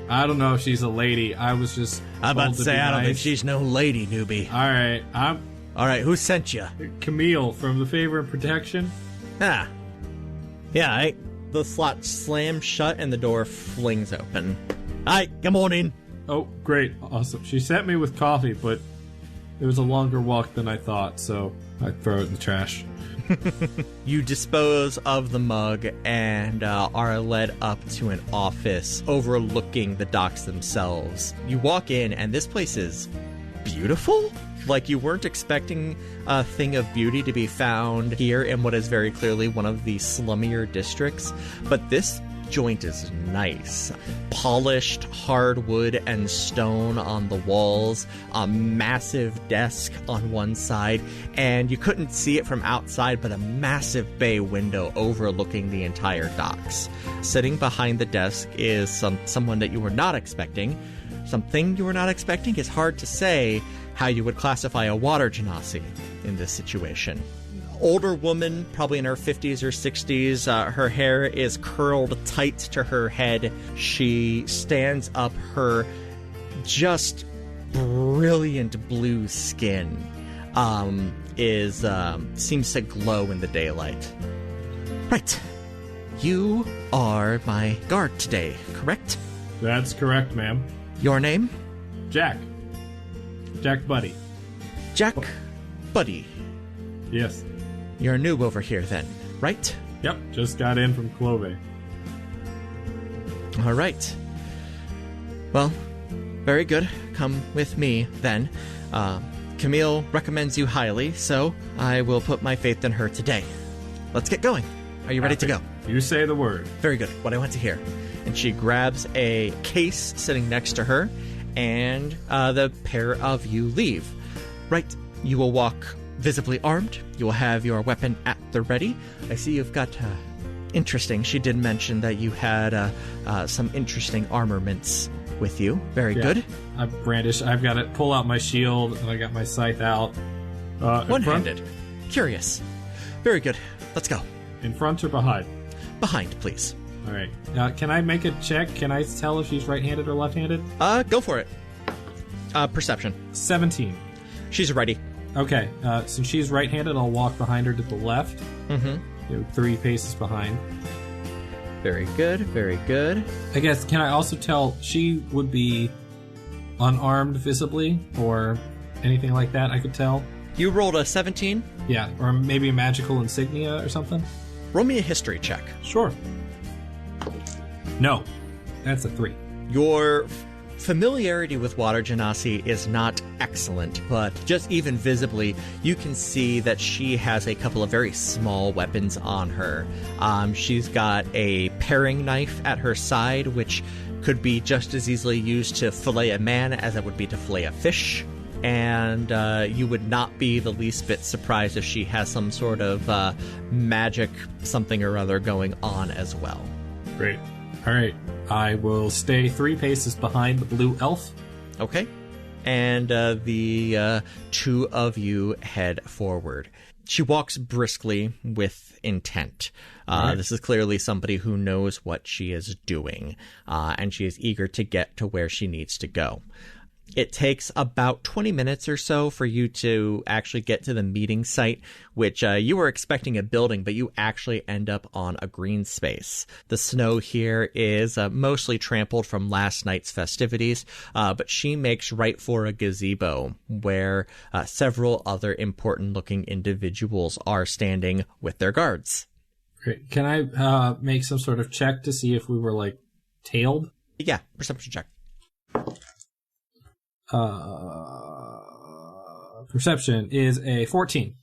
I don't know if she's a lady. I was just. I'm about to say, I don't think nice. she's no lady, newbie. All right, I'm All right, who sent you? Camille from the Favor and Protection. Ah. Yeah, the slot slams shut and the door flings open. Hi, good morning. Oh, great, awesome. She sent me with coffee, but it was a longer walk than I thought, so I throw it in the trash. You dispose of the mug and are led up to an office overlooking the docks themselves. You walk in, and this place is beautiful. Like, you weren't expecting a thing of beauty to be found here in what is very clearly one of the slummier districts, but this joint is nice. Polished hardwood and stone on the walls, a massive desk on one side, and you couldn't see it from outside, but a massive bay window overlooking the entire docks. Sitting behind the desk is someone that you were not expecting. Something you were not expecting. Is hard to say how you would classify a water genasi in this situation. Older woman, probably in her 50s or 60s. Her hair is curled tight to her head. She stands up. Her just brilliant blue skin seems to glow in the daylight. Right. You are my guard today, correct? That's correct, ma'am. Your name? Jack. Jack Buddy. Jack Buddy. Yes. You're new over here then, right? Yep, just got in from Clove. All right. Well, very good. Come with me then. Camille recommends you highly, so I will put my faith in her today. Let's get going. Are you ready to go? You say the word. Very good. What I want to hear. And she grabs a case sitting next to her, and the pair of you leave. Right. You will walk visibly armed. You will have your weapon at the ready. I see you've got interesting. She did mention that you had some interesting armaments with you. Very good. I've got to pull out my shield, and I got my scythe out. One-handed. Curious. Very good. Let's go. In front or behind? Behind, please. All right. Can I make a check? Can I tell if she's right-handed or left-handed? Go for it. Perception. 17. She's ready. Okay. Since she's right-handed, I'll walk behind her to the left. Mm-hmm. 3 paces behind. Very good. Very good. I guess, can I also tell she would be unarmed visibly or anything like that I could tell? You rolled a 17? Yeah, or maybe a magical insignia or something? Roll me a history check. Sure. No. That's a 3. Your familiarity with water genasi is not excellent, but just even visibly, you can see that she has a couple of very small weapons on her. She's got a paring knife at her side, which could be just as easily used to fillet a man as it would be to fillet a fish. And you would not be the least bit surprised if she has some sort of magic something or other going on as well. Great. All right. I will stay 3 paces behind the blue elf. Okay. And the two of you head forward. She walks briskly with intent. Right. This is clearly somebody who knows what she is doing, and she is eager to get to where she needs to go. It takes about 20 minutes or so for you to actually get to the meeting site, which you were expecting a building, but you actually end up on a green space. The snow here is mostly trampled from last night's festivities, but she makes right for a gazebo where several other important-looking individuals are standing with their guards. Great. Can I make some sort of check to see if we were, like, tailed? Yeah, perception check. Perception is a 14.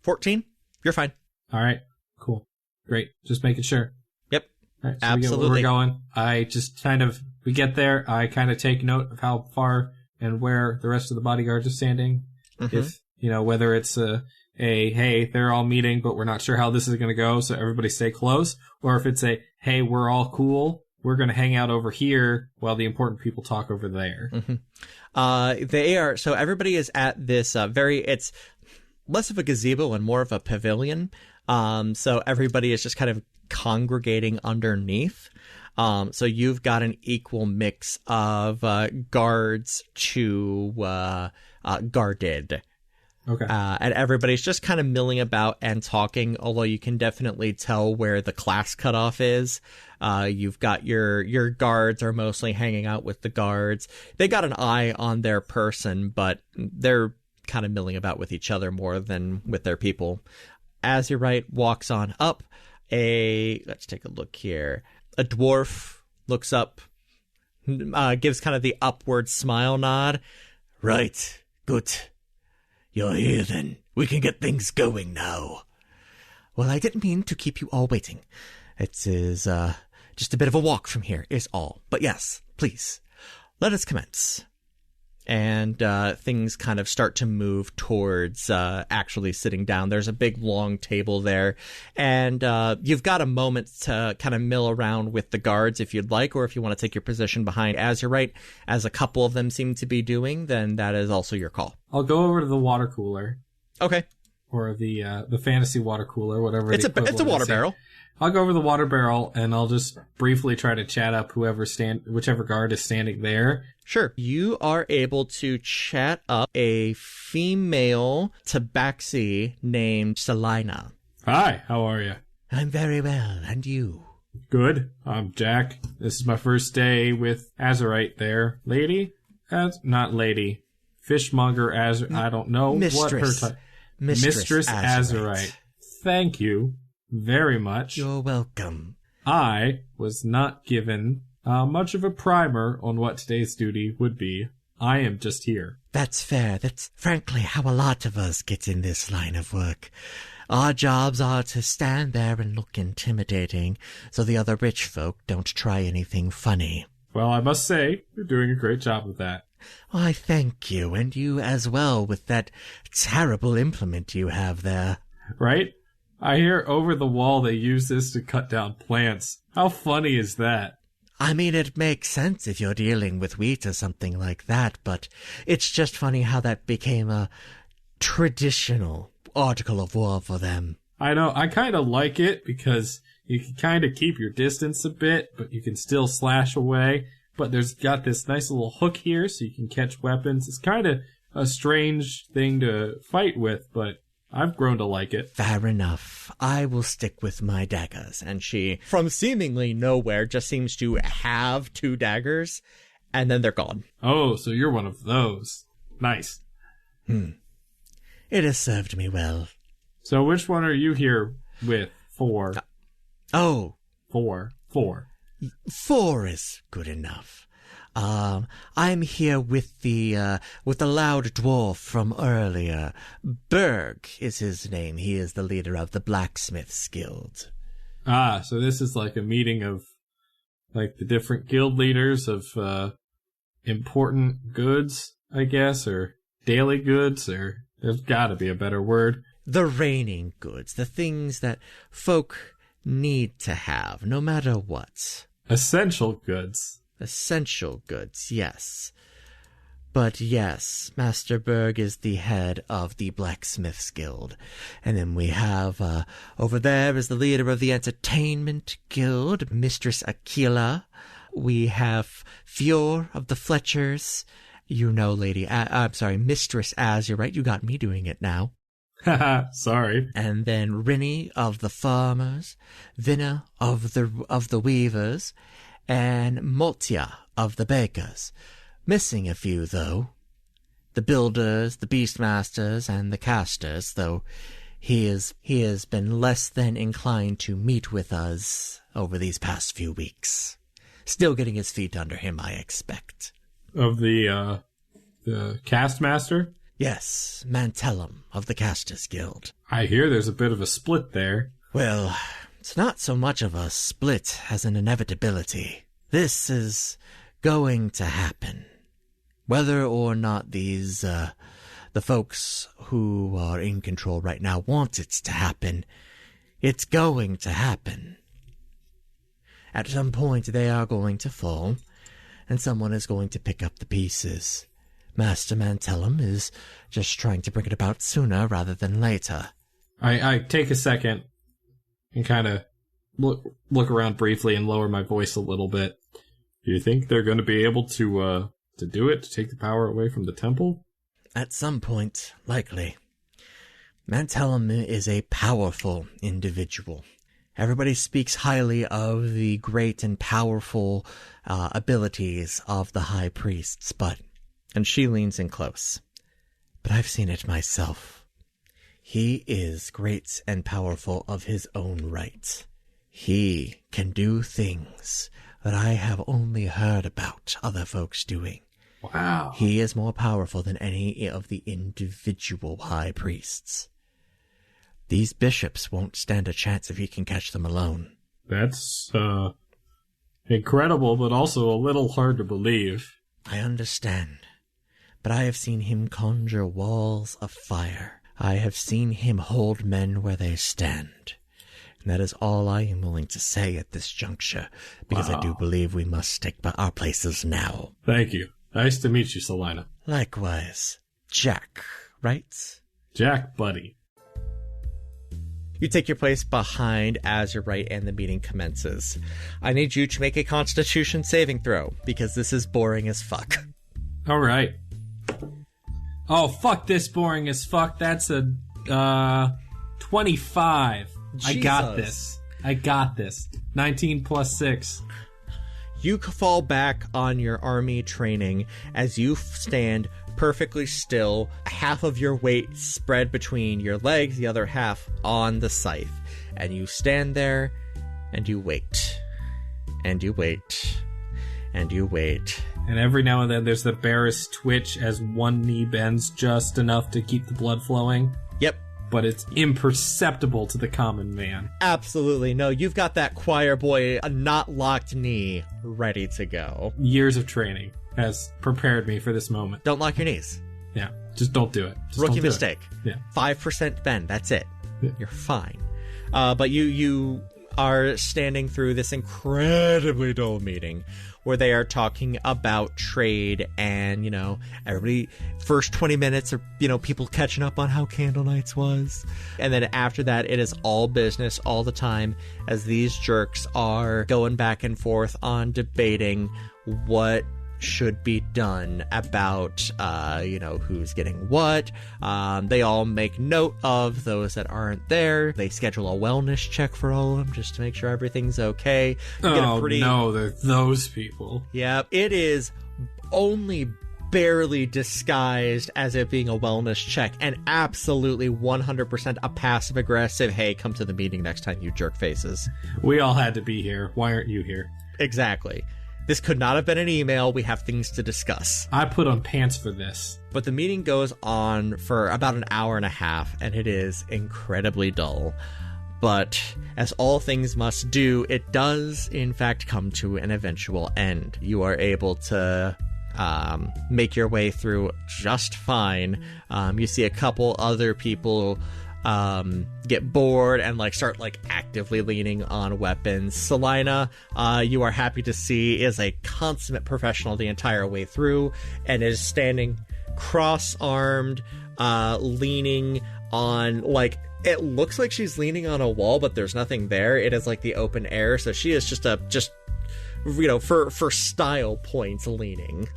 14? You're fine. All right. Cool. Great. Just making sure. Yep. All right, so absolutely. We get where we're going. I just we get there. I kind of take note of how far and where the rest of the bodyguards are standing. Mm-hmm. If, whether it's hey, they're all meeting, but we're not sure how this is going to go, so everybody stay close. Or if it's hey, we're all cool. We're going to hang out over here while the important people talk over there. Mm-hmm. So everybody is at this it's less of a gazebo and more of a pavilion. So everybody is just kind of congregating underneath. So you've got an equal mix of guards to guarded. Okay. And everybody's just kind of milling about and talking, although you can definitely tell where the class cutoff is. You've got your guards are mostly hanging out with the guards. They got an eye on their person, but they're kind of milling about with each other more than with their people. As you're right, walks on up. Let's take a look here. A dwarf looks up, gives kind of the upward smile nod. Right, good. You're here then. We can get things going now. Well, I didn't mean to keep you all waiting. It is just a bit of a walk from here is all. But yes, please, let us commence. And things kind of start to move towards actually sitting down. There's a big, long table there. And you've got a moment to kind of mill around with the guards if you'd like, or if you want to take your position behind as you're right, as a couple of them seem to be doing, then that is also your call. I'll go over to the water cooler. Okay. Or the fantasy water cooler, whatever. It's a water barrel. I'll go over the water barrel and I'll just briefly try to chat up whichever guard is standing there. Sure. You are able to chat up a female tabaxi named Selina. Hi, how are you? I'm very well, and you? Good. I'm Jack. This is my first day with Azurite there. Lady? Not lady. Fishmonger I don't know Mistress. what her Mistress Azurite. Thank you very much. You're welcome. I was not given much of a primer on what today's duty would be. I am just here. That's fair. That's frankly how a lot of us get in this line of work. Our jobs are to stand there and look intimidating, so the other rich folk don't try anything funny. Well, I must say, you're doing a great job with that. Why, thank you, and you as well with that terrible implement you have there. Right? I hear over the wall they use this to cut down plants. How funny is that? I mean, it makes sense if you're dealing with wheat or something like that, but it's just funny how that became a traditional article of war for them. I know, I kind of like it because you can kind of keep your distance a bit, but you can still slash away. But there's got this nice little hook here so you can catch weapons. It's kind of a strange thing to fight with, but I've grown to like it. Fair enough. I will stick with my daggers. And she, from seemingly nowhere, just seems to have 2 daggers, and then they're gone. Oh, so you're one of those. Nice. It has served me well. So which one are you here with? 4. Oh. 4. 4 is good enough. I'm here with the loud dwarf from earlier. Berg is his name. He is the leader of the Blacksmiths Guild. Ah, so this is like a meeting of, like, the different guild leaders of, important goods, I guess, or daily goods, or there's gotta be a better word. The reigning goods, the things that folk need to have, no matter what. Essential goods. Essential goods, yes. But yes, Master Berg is the head of the Blacksmiths Guild. And then we have, over there is the leader of the Entertainment Guild, Mistress Aquila. We have Fior of the Fletchers. You know, Mistress Az, you're right, you got me doing it now. Haha, sorry. And then Rinny of the Farmers, Vinna of the Weavers, and Moltia of the Bakers. Missing a few, though. The Builders, the Beastmasters, and the Casters, though he has been less than inclined to meet with us over these past few weeks. Still getting his feet under him, I expect. Of the cast master? Yes, Mantellum of the Casters Guild. I hear there's a bit of a split there. Well, it's not so much of a split as an inevitability. This is going to happen. Whether or not these, the folks who are in control right now want it to happen, it's going to happen. At some point, they are going to fall, and someone is going to pick up the pieces. Master Mantellum is just trying to bring it about sooner rather than later. I take a second and kind of look around briefly and lower my voice a little bit. Do you think they're going to be able to do it, to take the power away from the temple? At some point, likely. Mantellum is a powerful individual. Everybody speaks highly of the great and powerful abilities of the high priests, but... And she leans in close. But I've seen it myself. He is great and powerful of his own right. He can do things that I have only heard about other folks doing. Wow. He is more powerful than any of the individual high priests. These bishops won't stand a chance if he can catch them alone. That's, incredible, but also a little hard to believe. I understand. But I have seen him conjure walls of fire. I have seen him hold men where they stand. And that is all I am willing to say at this juncture, because I do believe we must take our places now. Thank you. Nice to meet you, Selina. Likewise. Jack, right? Jack, buddy. You take your place behind Azurite and the meeting commences. I need you to make a Constitution saving throw, because this is boring as fuck. All right. Oh, fuck this boring as fuck. That's a 25. Jesus. I got this. 19 plus 6. You fall back on your army training as you stand perfectly still, half of your weight spread between your legs, the other half on the scythe. And you stand there, and you wait. And you wait. And you wait. And every now and then there's the barest twitch as one knee bends just enough to keep the blood flowing. Yep. But it's imperceptible to the common man. Absolutely. No, you've got that choir boy, a not locked knee, ready to go. Years of training has prepared me for this moment. Don't lock your knees. Yeah, just don't do it. Just Rookie don't do mistake. It. Yeah. 5% bend, that's it. Yeah. You're fine. But you are standing through this incredibly dull meeting where they are talking about trade and, everybody, first 20 minutes are, people catching up on how Candle Nights was. And then after that, it is all business all the time as these jerks are going back and forth on debating what should be done about, who's getting what. They all make note of those that aren't there. They schedule a wellness check for all of them just to make sure everything's okay. No, they're those people. Yeah, it is only barely disguised as it being a wellness check and absolutely 100% a passive-aggressive, hey, come to the meeting next time, you jerk faces. We all had to be here. Why aren't you here? Exactly. This could not have been an email. We have things to discuss. I put on pants for this. But the meeting goes on for about an hour and a half, and it is incredibly dull. But as all things must do, it does, in fact, come to an eventual end. You are able to make your way through just fine. You see a couple other people get bored and start actively leaning on weapons. Selina, you are happy to see, is a consummate professional the entire way through and is standing cross-armed, leaning on it looks like she's leaning on a wall, but there's nothing there. It is the open air, so she is just for style points leaning.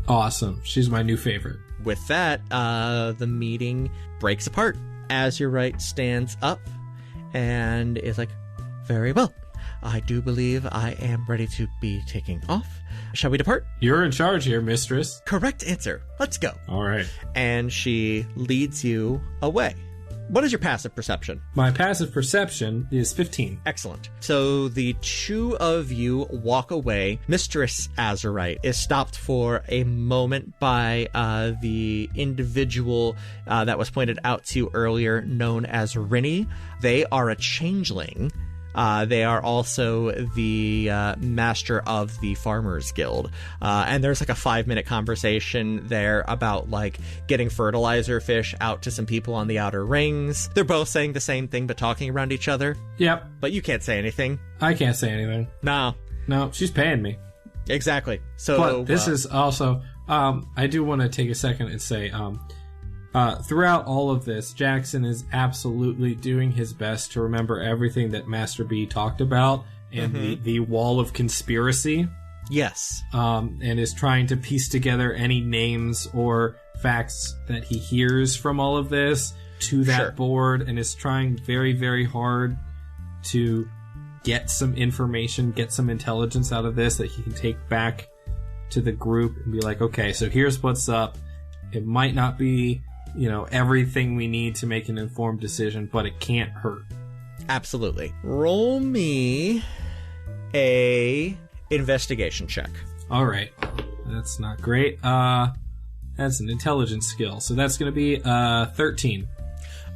Awesome. She's my new favorite. With that, the meeting breaks apart. Azurite stands up and is very well. I do believe I am ready to be taking off. Shall we depart? You're in charge here, mistress. Correct answer. Let's go. All right. And she leads you away. What is your passive perception? My passive perception is 15. Excellent. So the two of you walk away. Mistress Azurite is stopped for a moment by the individual that was pointed out to you earlier, known as Rinny. They are a changeling. They are also the master of the Farmers Guild. And there's a 5-minute conversation there about getting fertilizer fish out to some people on the outer rings. They're both saying the same thing but talking around each other. Yep. But you can't say anything. I can't say anything. No, she's paying me. Exactly. So but this is also I do want to take a second and say Throughout all of this, Jackson is absolutely doing his best to remember everything that Master B talked about and the wall of conspiracy. Yes. And is trying to piece together any names or facts that he hears from all of this to that board, and is trying very, very hard to get some information, get some intelligence out of this that he can take back to the group and be like, okay, so here's what's up. It might not be, everything we need to make an informed decision, but it can't hurt. Absolutely. Roll me a investigation check. All right. That's not great. That's an intelligence skill. So that's going to be 13.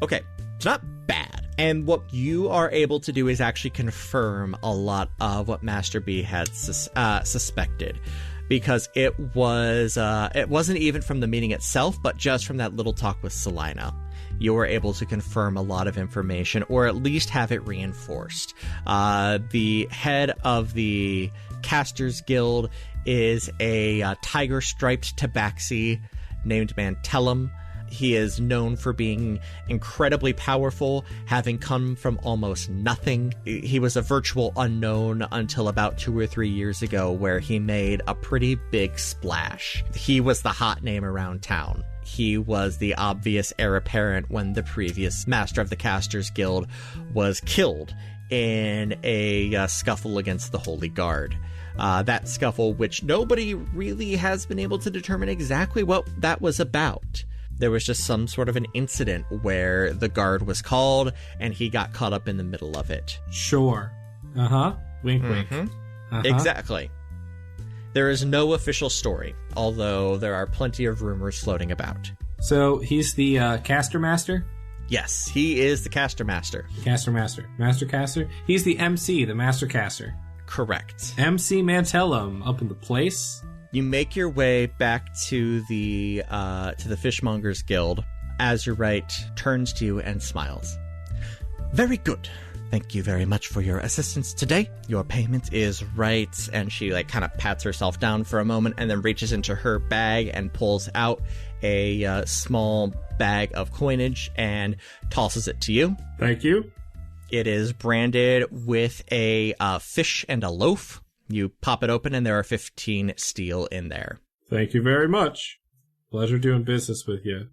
Okay. It's not bad. And what you are able to do is actually confirm a lot of what Master B had suspected. Because it wasn't even from the meeting itself, but just from that little talk with Selina. You were able to confirm a lot of information, or at least have it reinforced. The head of the Casters Guild is a tiger-striped tabaxi named Mantellum. He is known for being incredibly powerful, having come from almost nothing. He was a virtual unknown until about 2 or 3 years ago, where he made a pretty big splash. He was the hot name around town. He was the obvious heir apparent when the previous master of the Casters Guild was killed in a scuffle against the Holy Guard. That scuffle, which nobody really has been able to determine exactly what that was about. There was just some sort of an incident where the guard was called and he got caught up in the middle of it. Sure. Wink, wink. Exactly. There is no official story, although there are plenty of rumors floating about. So he's the caster master? Yes, he is the caster master. Caster master. Master caster? He's the MC, the master caster. Correct. MC Mantellum up in the place. You make your way back to the Fishmongers Guild. Azurite turns to you and smiles. Very good. Thank you very much for your assistance today. Your payment is right. And she kind of pats herself down for a moment and then reaches into her bag and pulls out a small bag of coinage and tosses it to you. Thank you. It is branded with a fish and a loaf. You pop it open, and there are 15 steel in there. Thank you very much. Pleasure doing business with you.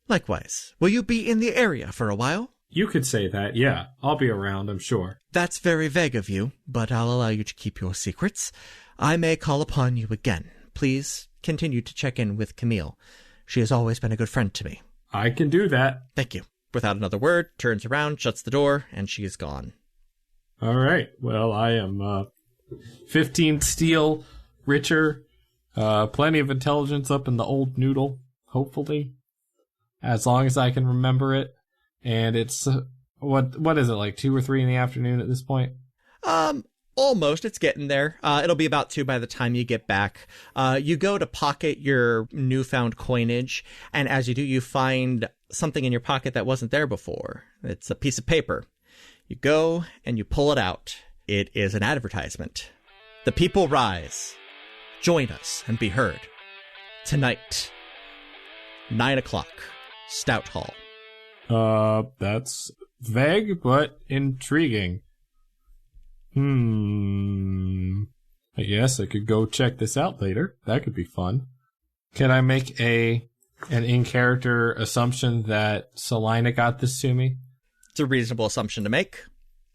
Likewise. Will you be in the area for a while? You could say that, yeah. I'll be around, I'm sure. That's very vague of you, but I'll allow you to keep your secrets. I may call upon you again. Please continue to check in with Camille. She has always been a good friend to me. I can do that. Thank you. Without another word, turns around, shuts the door, and she is gone. All right. Well, I am 15 steel, richer, plenty of intelligence up in the old noodle, hopefully, as long as I can remember it. And it's, what is it, like 2 or 3 in the afternoon at this point? Almost. It's getting there. It'll be about 2 by the time you get back. You go to pocket your newfound coinage, and as you do, you find something in your pocket that wasn't there before. It's a piece of paper. You go and you pull it out. It is an advertisement. The people rise. Join us and be heard. Tonight, 9 o'clock, Stout Hall. That's vague, but intriguing. I guess I could go check this out later. That could be fun. Can I make an in-character assumption that Selina got this to me? It's a reasonable assumption to make.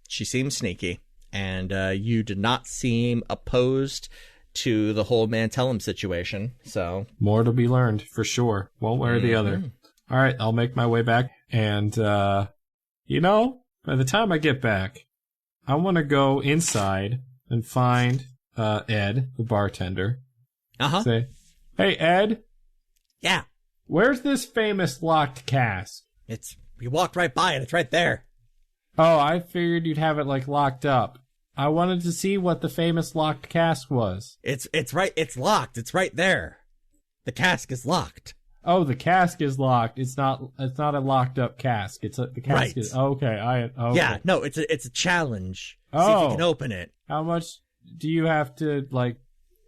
She seems sneaky, and you did not seem opposed to the whole Mantellum situation, so... More to be learned, for sure. One way or the other. All right, I'll make my way back, and, by the time I get back, I want to go inside and find Ed, the bartender. Say, hey, Ed? Yeah? Where's this famous locked cask? You walked right by it. It's right there. Oh, I figured you'd have it, locked up. I wanted to see what the famous locked cask was. It's right. It's locked. It's right there. The cask is locked. Oh, the cask is locked. It's not a locked up cask. The cask right. is okay. Okay. Yeah, no, it's a challenge. See if you can open it. How much do you have to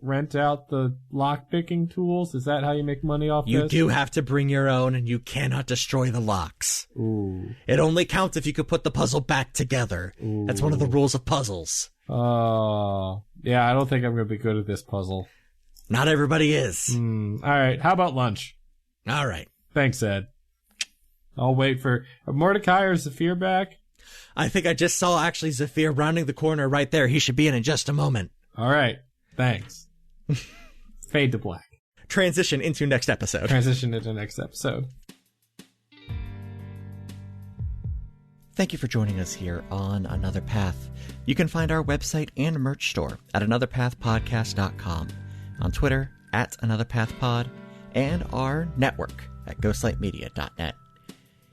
rent out the lock-picking tools? Is that how you make money off You this? do have to bring your own, and you cannot destroy the locks. Ooh. It only counts if you could put the puzzle back together. Ooh. That's one of the rules of puzzles. Oh. Yeah, I don't think I'm going to be good at this puzzle. Not everybody is. All right, how about lunch? All right. Thanks, Ed. I'll wait for Mordecai or Zafiir back. I think I just saw actually Zafiir rounding the corner right there. He should be in just a moment. All right, thanks. Fade to black. Transition into next episode. Transition into next episode. Thank you for joining us here on Another Path. You can find our website and merch store at anotherpathpodcast.com, on Twitter at anotherpathpod, and our network at ghostlightmedia.net.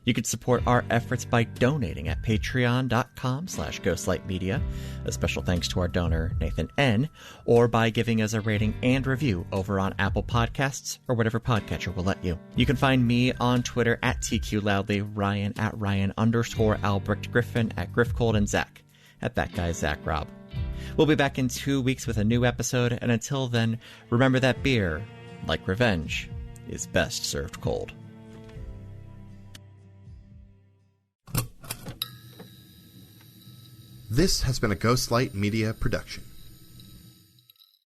You can support our efforts by donating at patreon.com/ghostlightmedia. A special thanks to our donor, Nathan N., or by giving us a rating and review over on Apple Podcasts or whatever podcatcher will let you. You can find me on Twitter at TQLoudly, Ryan at Ryan_Albrecht, Griffin at Griffcold, and Zach at That Guy Zach Rob. We'll be back in 2 weeks with a new episode, and until then, remember that beer, like revenge, is best served cold. This has been a Ghostlight Media production.